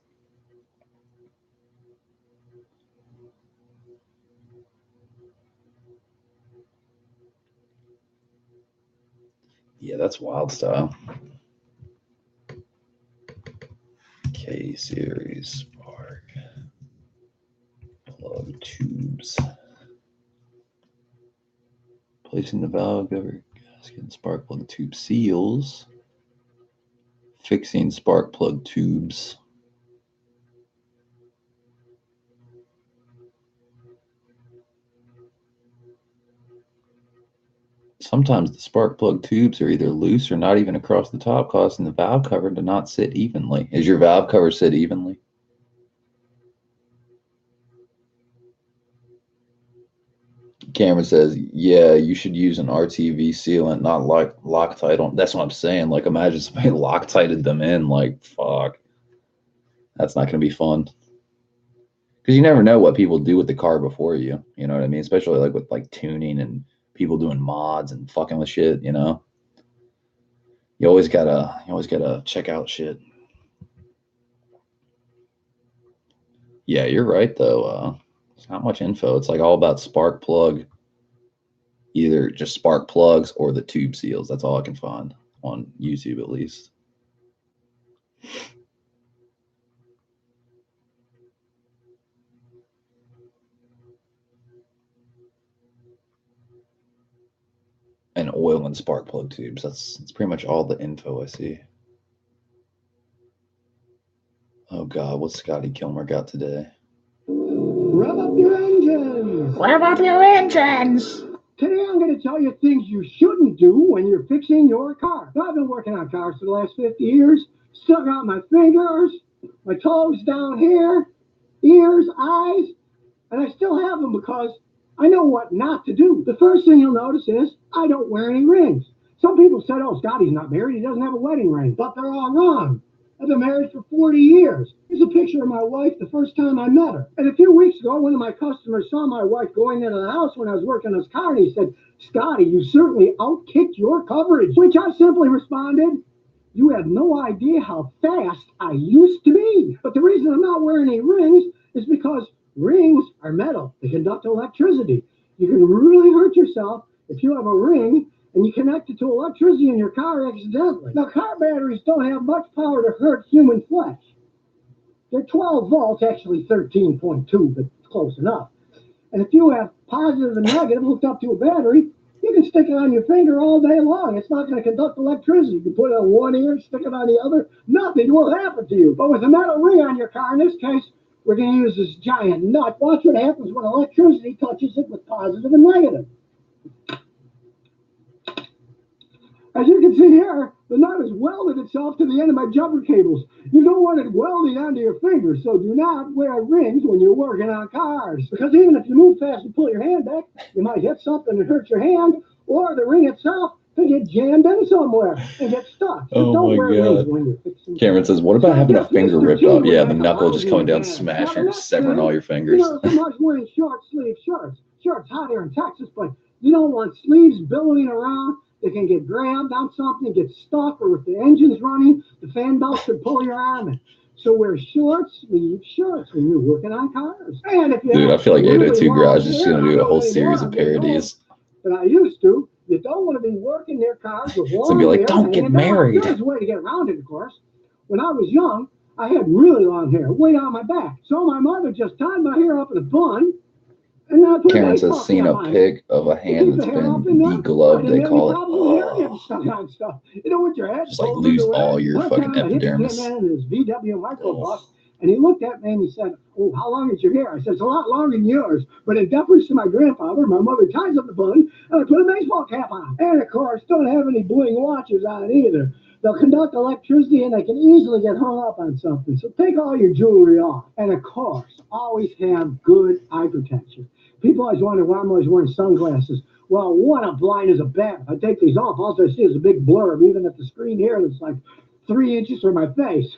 Yeah, that's wild style. K-Series spark plug tubes. Placing the valve cover gasket and spark plug tube seals. Fixing spark plug tubes. Sometimes the spark plug tubes are either loose or not even across the top, causing the valve cover to not sit evenly. Is your valve cover sit evenly? Cameron says, yeah, you should use an RTV sealant, not like Loctite on. That's what I'm saying. Like, imagine somebody Loctited them in. Like, fuck. That's not going to be fun. Because you never know what people do with the car before you. You know what I mean? Especially like with like tuning and people doing mods and fucking with shit, you know? You always gotta check out shit. Yeah, you're right though. It's not much info. It's like all about spark plug, either just spark plugs or the tube seals. That's all I can find on YouTube at least. And oil and spark plug tubes. That's pretty much all the info I see. Oh God, what's Scotty Kilmer got today? Rev up your engines! Rev up your engines! Today I'm going to tell you things you shouldn't do when you're fixing your car. Now, I've been working on cars for the last 50 years. Stuck out my fingers, my toes down here, ears, eyes, and I still have them because I know what not to do. The first thing you'll notice is I don't wear any rings. Some people said, oh, Scotty's not married, he doesn't have a wedding ring. But they're all wrong. I've been married for 40 years. Here's a picture of my wife the first time I met her. And a few weeks ago, one of my customers saw my wife going into the house when I was working on his car, and he said, Scotty, you certainly outkicked your coverage. Which I simply responded, you have no idea how fast I used to be. But the reason I'm not wearing any rings is because rings are metal. They conduct electricity. You can really hurt yourself if you have a ring and you connect it to electricity in your car accidentally. Now, car batteries don't have much power to hurt human flesh. They're 12 volts, actually 13.2, but close enough. And if you have positive and negative hooked up to a battery, you can stick it on your finger all day long. It's not going to conduct electricity. You can put it on one ear, stick it on the other. Nothing will happen to you. But with a metal ring on your car, in this case, we're going to use this giant nut. Watch what happens when electricity touches it with positive and negative. As you can see here, the nut has welded itself to the end of my jumper cables. You don't want it welding onto your fingers, so do not wear rings when you're working on cars. Because even if you move fast and pull your hand back, you might hit something that hurts your hand, or the ring itself to get jammed in somewhere and get stuck. So Oh don't my wear God. rings when you're fixing. Cameron says, what about So I having a guess finger Mr. ripped T up? was Yeah, like the a knuckle just lousy coming down, man. smashing, Now, the next severing thing, all your fingers. so much wearing short sleeve shirts. Sure, it's hot here in Texas, but you don't want sleeves billowing around. They can get grabbed on something, get stuck, or if the engine's running, the fan belt could pull your arm in. So wear short sleeve shirts when you're working on cars. And if you Dude, I have feel like really 802 long Garage is just hair, going to I do a don't whole anymore, series I'm of getting old, parodies. but I used to. You don't want to be working their cars with long So be like, hair don't get hanging down. married. There's a way to get around it, of course. When I was young, I had really long hair, way down my back. So my mother just tied my hair up in a bun, and then I put Karen a says, baseball seen cap a on it. pic of a To hand keep that's the hair up been in there, degloved, and they then call you it. probably hair getting stuck on stuff. You know, with your head Just like pulled lose into it. all your One fucking time a hippie epidermis. came in his VW microbus, Oh. and he looked at me and he said, "Oh, how long is your hair?" I said, "It's a lot longer than yours." But in deference to my grandfather, my mother ties up the bun, and I put a baseball cap on. And of course, don't have any bling watches on either. They'll conduct electricity and they can easily get hung up on something. So take all your jewelry off. And of course, always have good eye protection. People always wonder why I'm always wearing sunglasses. Well, one, I'm blind as a bat. If I take these off, all I see is a big blurb, even at the screen here that's like 3 inches from my face.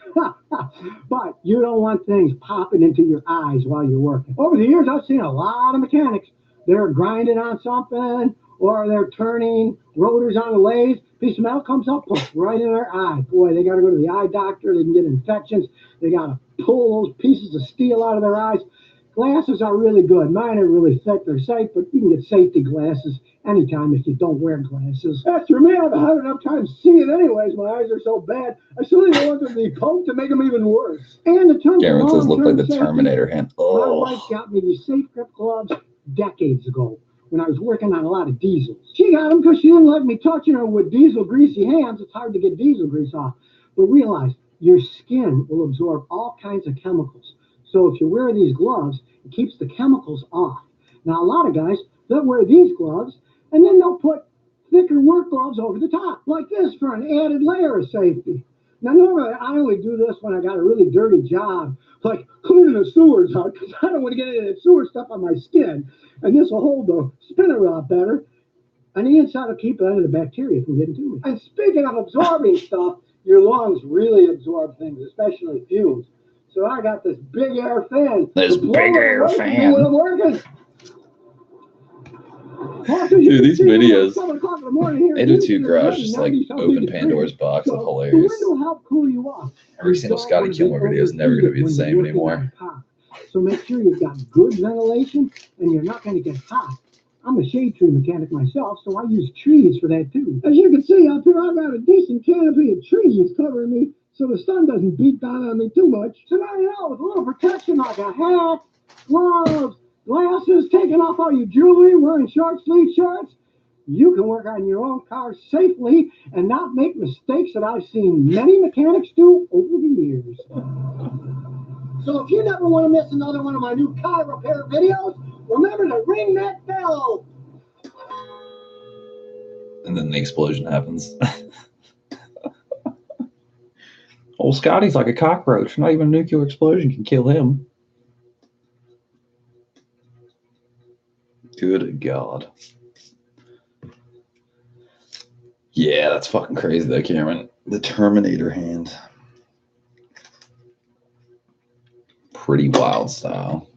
But you don't want things popping into your eyes while you're working. Over the years, I've seen a lot of mechanics. They're grinding on something, or they're turning rotors on a lathe. Piece of metal comes up, poof, right in their eye. Boy, they got to go to the eye doctor. They can get infections. They got to pull those pieces of steel out of their eyes. Glasses are really good. Mine are really thick. They're safe, but you can get safety glasses anytime if you don't wear glasses. After me, I've had enough time seeing anyways. My eyes are so bad. I still even want them to be poked to make them even worse. And in terms Karen of says, look like the safety, Terminator hand. my wife Oh. got me these safe grip gloves decades ago when I was working on a lot of diesels. She got them because she didn't like me touching her with diesel greasy hands. It's hard to get diesel grease off. But realize your skin will absorb all kinds of chemicals. So if you wear these gloves, it keeps the chemicals off. Now, a lot of guys, they'll wear these gloves, and then they'll put thicker work gloves over the top, like this, for an added layer of safety. Now, normally, I only do this when I got a really dirty job, like cleaning the sewers out, because I don't want to get any of that sewer stuff on my skin. And this will hold the spinner a lot better. And the inside will keep it out of the bacteria from getting to me. And speaking of absorbing stuff, your lungs really absorb things, especially fumes. So I got this big air fan. This to blow big it air away from me fan. when I'm working. Dude, these videos, 7 o'clock in the morning here, 802 Garage just like 90-something open degrees. Pandora's box of So hilarious. the wind will help cool you off. Every You single don't Scotty want to Kilmer video is never going to be the overheated same when you're working anymore. on a car. So make sure you've got good ventilation and you're not going to get hot. I'm a shade tree mechanic myself, so I use trees for that too. As you can see up here, I've got a decent canopy of trees covering me so the sun doesn't beat down on me too much. So now you know, with a little protection like a hat, gloves, glasses, taking off all your jewelry, wearing short sleeve shirts, you can work on your own car safely and not make mistakes that I've seen many mechanics do over the years. So if you never want to miss another one of my new car repair videos, remember to ring that bell. And then the explosion happens. Old Scotty's like a cockroach. Not even a nuclear explosion can kill him. Good God. Yeah, that's fucking crazy though, Cameron. The Terminator hand. Pretty wild style.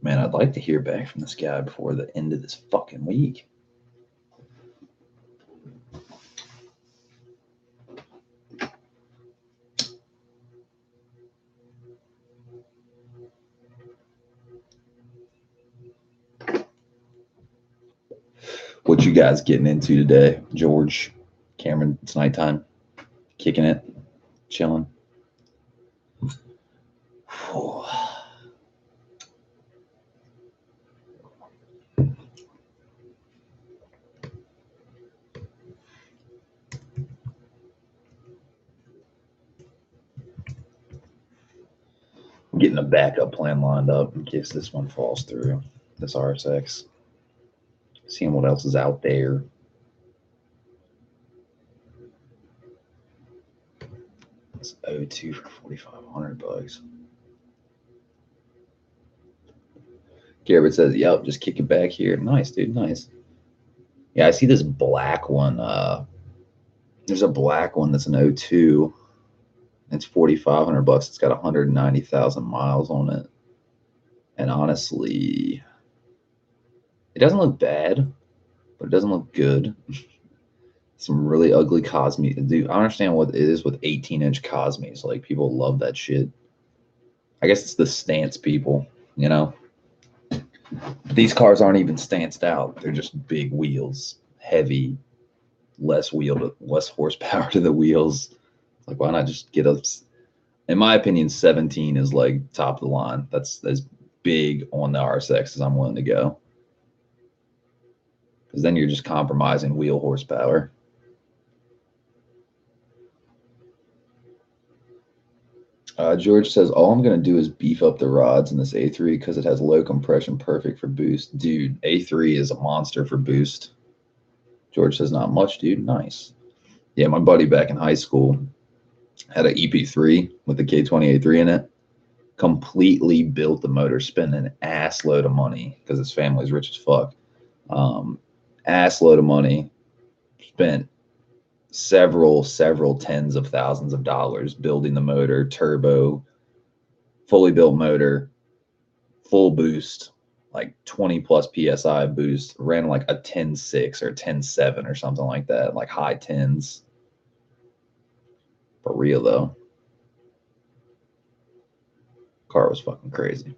Man, I'd like to hear back from this guy before the end of this fucking week. What you guys getting into today, George, Cameron? It's nighttime. Kicking it, chilling. Getting a backup plan lined up in case this one falls through. This RSX. Seeing what else is out there. It's 02 for 4,500 bucks. Garrett says, "Yep, just kick it back here." Nice, dude. Nice. Yeah, I see this black one. There's a black one that's an 02. It's $4,500. It's got 190,000 miles on it. And honestly, it doesn't look bad, but it doesn't look good. Some really ugly Cosme. Dude, I understand what it is with 18-inch Cosmes. Like, people love that shit. I guess it's the stance people, you know? These cars aren't even stanced out. They're just big wheels, heavy, less horsepower to the wheels. Like, why not just get a... In my opinion, 17 is like top of the line. That's as big on the RSX as I'm willing to go. Because then you're just compromising wheel horsepower. George says, all I'm going to do is beef up the rods in this A3 because it has low compression, perfect for boost. Dude, A3 is a monster for boost. George says, not much, dude. Nice. Yeah, my buddy back in high school had an EP3 with the K20A3 in it. Completely built the motor, spent an ass load of money because his family's rich as fuck. Ass load of money. Spent several tens of thousands of dollars building the motor, turbo, fully built motor, full boost, like 20 plus psi boost. Ran like a 10.6 or 10.7 or something like that, like high tens. For real though. Car was fucking crazy.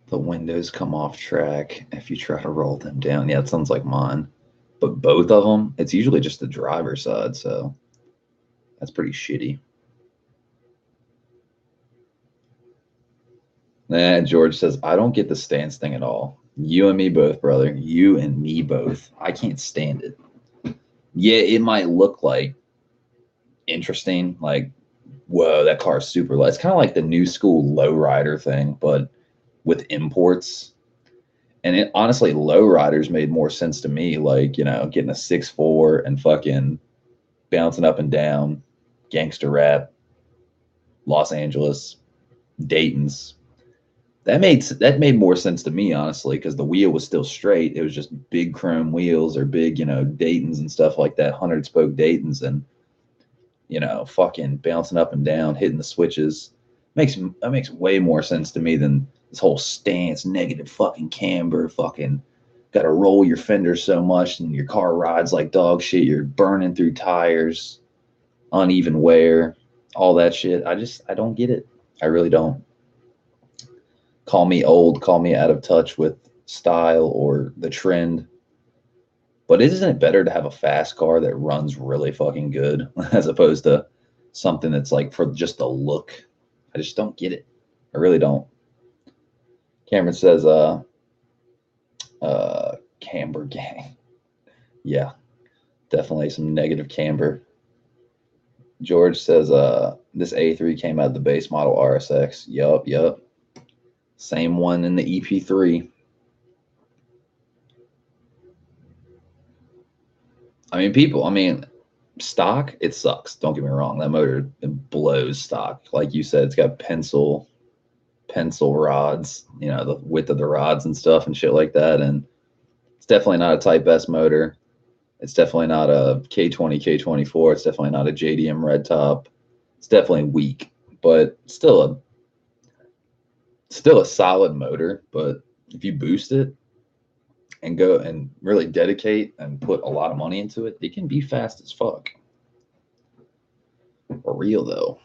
The windows come off track if you try to roll them down. Yeah, it sounds like mine. But both of them, it's usually just the driver's side, so that's pretty shitty. George says, I don't get the stance thing at all. You and me both, brother. You and me both. I can't stand it. Yeah, it might look like interesting, like, whoa, that car's super light. It's kind of like the new school lowrider thing, but with imports. And it honestly, lowriders made more sense to me, like, you know, getting a 6.4 and fucking bouncing up and down, gangster rap, Los Angeles, Dayton's. That made more sense to me, honestly, because the wheel was still straight. It was just big chrome wheels or big, you know, Dayton's and stuff like that, 100-spoke Dayton's, and, you know, fucking bouncing up and down, hitting the switches. That makes way more sense to me than this whole stance, negative fucking camber, fucking got to roll your fenders so much and your car rides like dog shit. You're burning through tires, uneven wear, all that shit. I don't get it. I really don't. Call me old, call me out of touch with style or the trend. But isn't it better to have a fast car that runs really fucking good as opposed to something that's like for just the look? I just don't get it. I really don't. Cameron says, camber gang. Yeah, definitely some negative camber. George says, this A3 came out of the base model RSX. Yup. Same one in the EP3. I mean, stock, it sucks. Don't get me wrong. That motor, it blows stock. Like you said, it's got pencil rods, you know, the width of the rods and stuff and shit like that. And it's definitely not a Type S motor. It's definitely not a K20, K24. It's definitely not a JDM red top. It's definitely weak, but still a solid motor. But if you boost it and go and really dedicate and put a lot of money into it, it can be fast as fuck. For real though.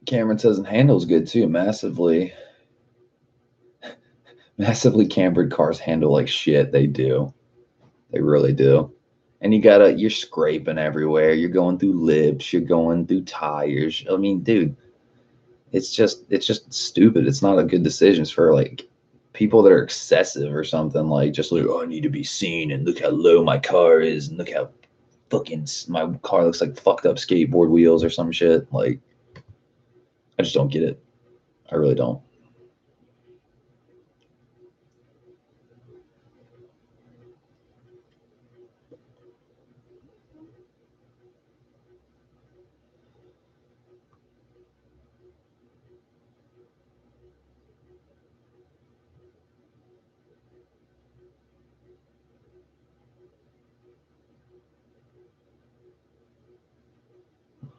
Cameron says, and handles good too. Massively cambered cars handle like shit. They do. They really do. And you're scraping everywhere. You're going through lips. You're going through tires. I mean, dude, it's just stupid. It's not a good decision. It's for like people that are excessive or something, like just like, oh, I need to be seen and look how low my car is and look how fucking my car looks like fucked up skateboard wheels or some shit. Like, I just don't get it. I really don't.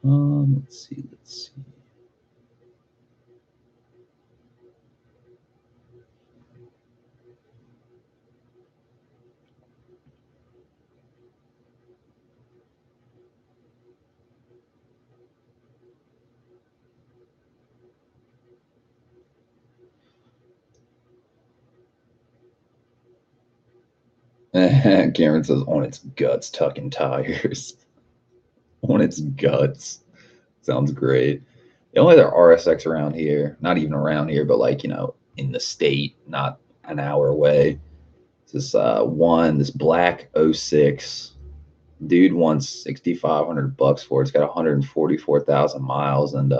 Let's see. Cameron says, on its guts, tucking tires. On its guts. Sounds great. The only other RSX around here, not even around here, but like, you know, in the state, not an hour away. This this black 06. Dude wants $6,500 for it. It's got 144,000 miles, and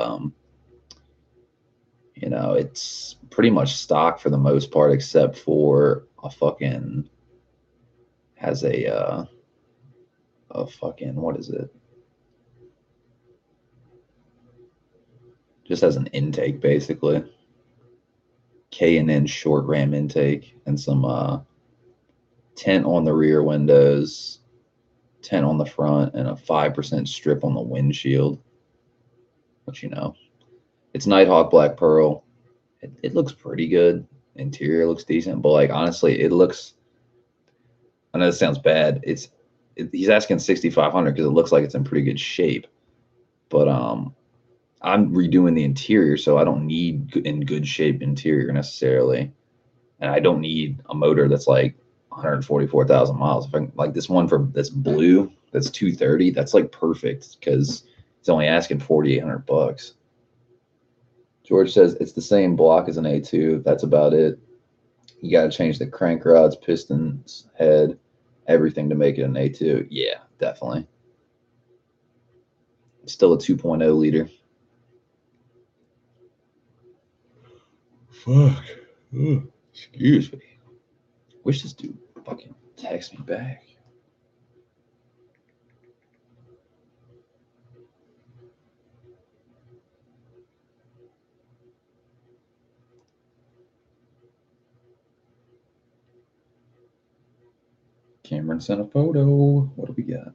you know, it's pretty much stock for the most part, except for a fucking has a fucking, what is it? Just has an intake basically. K&N short ram intake and some tint on the rear windows, tint on the front, and a 5% strip on the windshield. But you know, it's Nighthawk Black Pearl. It looks pretty good. Interior looks decent, but like honestly, it looks. I know this sounds bad. He's asking 6,500 because it looks like it's in pretty good shape. But I'm redoing the interior, so I don't need in good shape interior necessarily, and I don't need a motor that's like 144,000 miles. If I like this one that's blue, that's 230, that's like perfect because it's only asking 4,800 bucks. George says it's the same block as an A2. That's about it. You got to change the crank rods, pistons, head, everything to make it an A2. Yeah, definitely. It's still a 2.0 liter. Fuck. Ugh. Excuse me. Wish this dude fucking text me back. Cameron sent a photo. What do we got?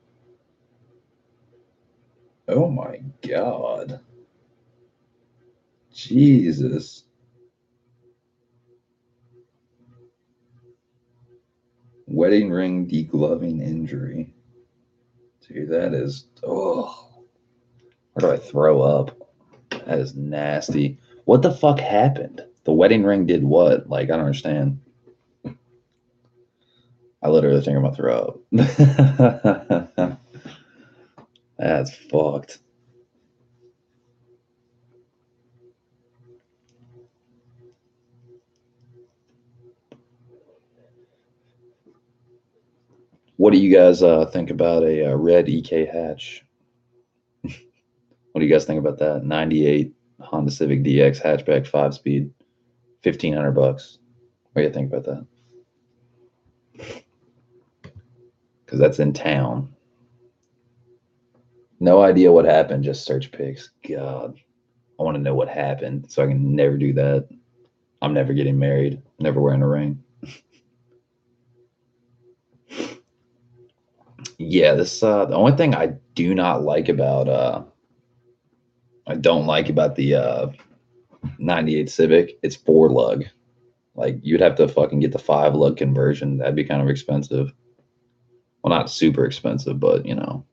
Oh my God. Jesus. Wedding ring degloving injury. Dude, that is, oh. Where do I throw up? That is nasty. What the fuck happened? The wedding ring did what? Like, I don't understand. I literally think I'm gonna throw up. That's fucked. What do you guys think about a red EK hatch? What do you guys think about that? 98 Honda Civic DX hatchback 5-speed, 1,500 bucks. What do you think about that? Because that's in town. No idea what happened. Just search pics. God, I want to know what happened so I can never do that. I'm never getting married. Never wearing a ring. Yeah, this the only thing I do not like about I don't like about the 98 Civic, it's 4-lug. Like you'd have to fucking get the 5-lug conversion. That'd be kind of expensive. Well, not super expensive, but you know.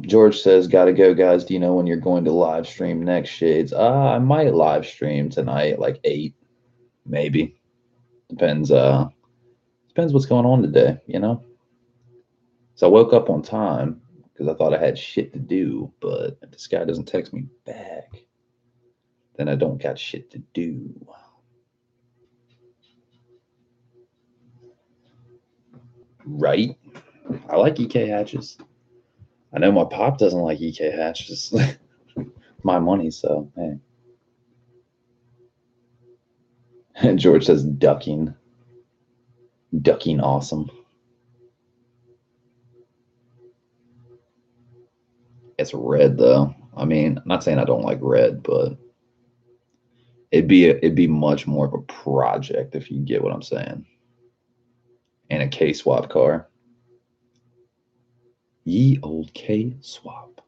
George says, "Gotta go, guys. Do you know when you're going to live stream next, Shades?" I might live stream tonight, like 8, maybe. Depends. Depends what's going on today, you know. So I woke up on time because I thought I had shit to do, but if this guy doesn't text me back, then I don't got shit to do. Right? I like EK hatches. I know my pop doesn't like EK hatches. My money, so hey. And George says ducking. Ducking awesome. It's red though. I mean, I'm not saying I don't like red, but it'd be much more of a project if you get what I'm saying. And a K swap car. Ye old K swap.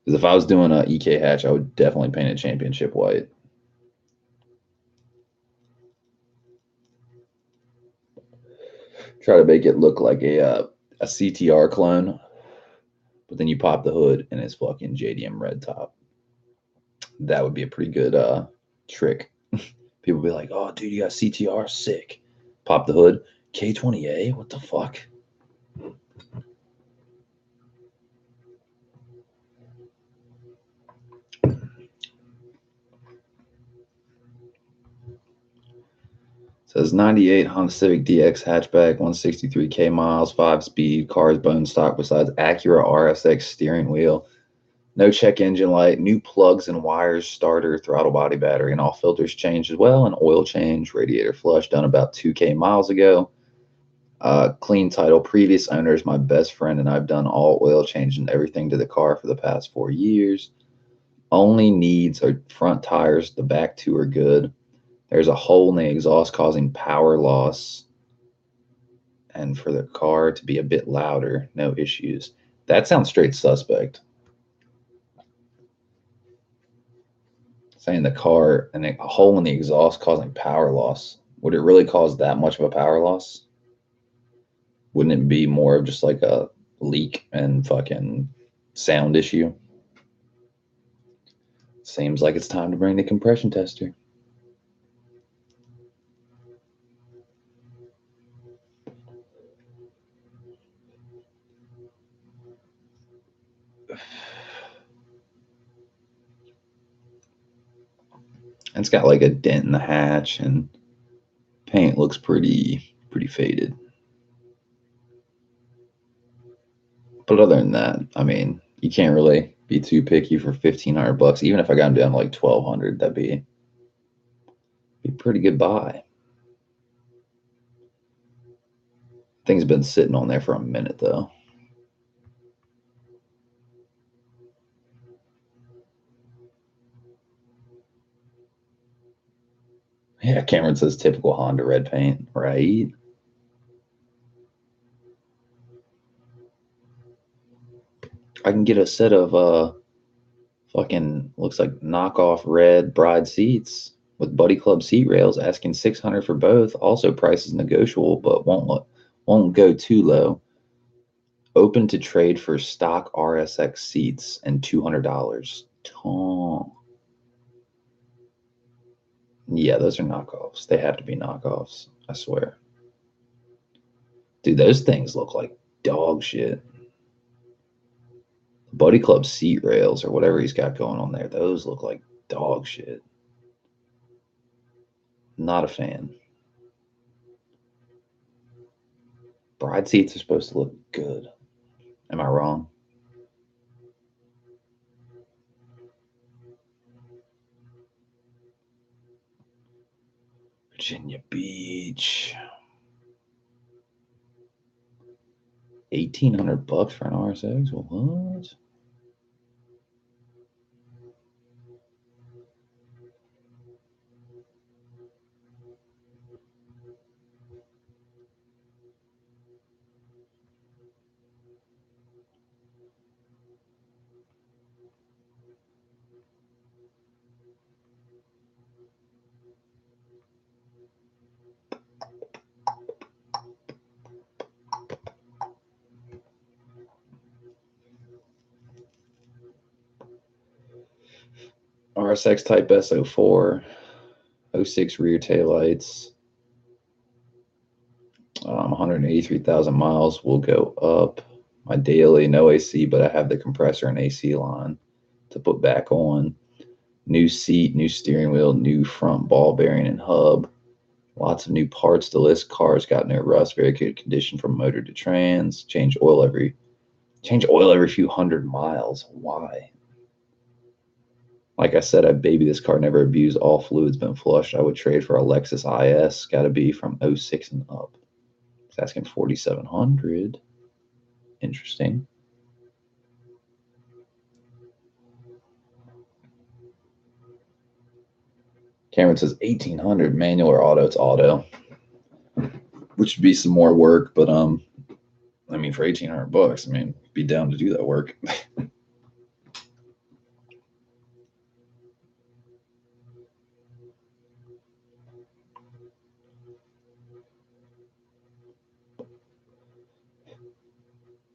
Because if I was doing a EK hatch, I would definitely paint it championship white. Try to make it look like a CTR clone, but then you pop the hood and it's fucking JDM red top. That would be a pretty good trick. People be like, "Oh, dude, you got CTR, sick." Pop the hood, K20A. What the fuck? Says 98 Honda Civic DX hatchback, 163K miles, 5-speed, car's bone stock besides Acura RSX steering wheel. No check engine light, new plugs and wires, starter, throttle body battery, and all filters changed as well. An oil change, radiator flush done about 2K miles ago. Clean title, previous owners, my best friend, and I've done all oil change and everything to the car for the past 4 years. Only needs are front tires, the back two are good. There's a hole in the exhaust causing power loss. And for the car to be a bit louder, no issues. That sounds straight suspect. Saying the car and a hole in the exhaust causing power loss. Would it really cause that much of a power loss? Wouldn't it be more of just like a leak and fucking sound issue? Seems like it's time to bring the compression tester. And it's got like a dent in the hatch and paint looks pretty faded. But other than that, I mean, you can't really be too picky for $1,500. Even if I got them down to like $1,200, that'd be a pretty good buy. Thing's been sitting on there for a minute though. Yeah, Cameron says typical Honda red paint, right? I can get a set of fucking looks like knockoff red bride seats with Buddy Club seat rails, asking $600 for both. Also, price is negotiable, but won't go too low. Open to trade for stock RSX seats and $200. Yeah, those are knockoffs. They have to be knockoffs, I swear. Dude, those things look like dog shit. Buddy Club seat rails or whatever he's got going on there, those look like dog shit. Not a fan. Bride seats are supposed to look good. Am I wrong? Virginia Beach. $1,800 for an RSX? What? RSX Type S04, 06 rear taillights, 183,000 miles will go up. My daily, no AC, but I have the compressor and AC line to put back on. New seat, new steering wheel, new front ball bearing and hub. Lots of new parts to list. Car's got no rust, very good condition from motor to trans. Change oil every few hundred miles. Why? Like I said, I baby this car, never abused. All fluids been flushed. I would trade for a Lexus IS. Got to be from 06 and up. It's asking 4,700. Interesting. Cameron says 1,800 manual or auto. It's auto, which would be some more work, but I mean, for 1,800 bucks, I mean, be down to do that work.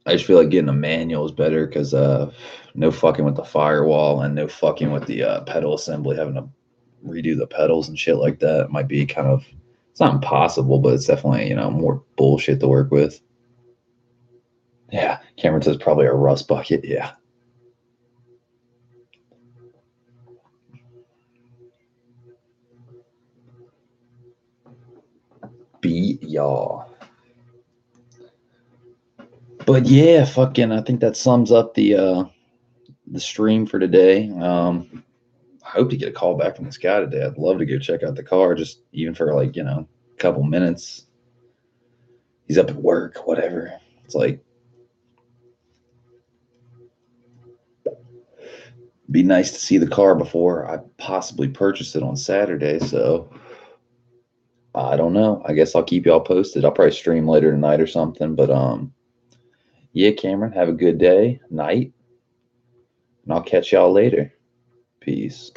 I just feel like getting a manual is better because no fucking with the firewall and no fucking with the pedal assembly, having to redo the pedals and shit like that. It might be kind of, it's not impossible, but it's definitely, you know, more bullshit to work with. Yeah, Cameron says probably a rust bucket. Yeah. Beat y'all. But yeah, fucking, I think that sums up the stream for today. I hope to get a call back from this guy today. I'd love to go check out the car, just even for like, you know, a couple minutes. He's up at work, whatever. It's like, be nice to see the car before I possibly purchase it on Saturday. So I don't know. I guess I'll keep y'all posted. I'll probably stream later tonight or something. But yeah, Cameron, have a good day, night, and I'll catch y'all later. Peace.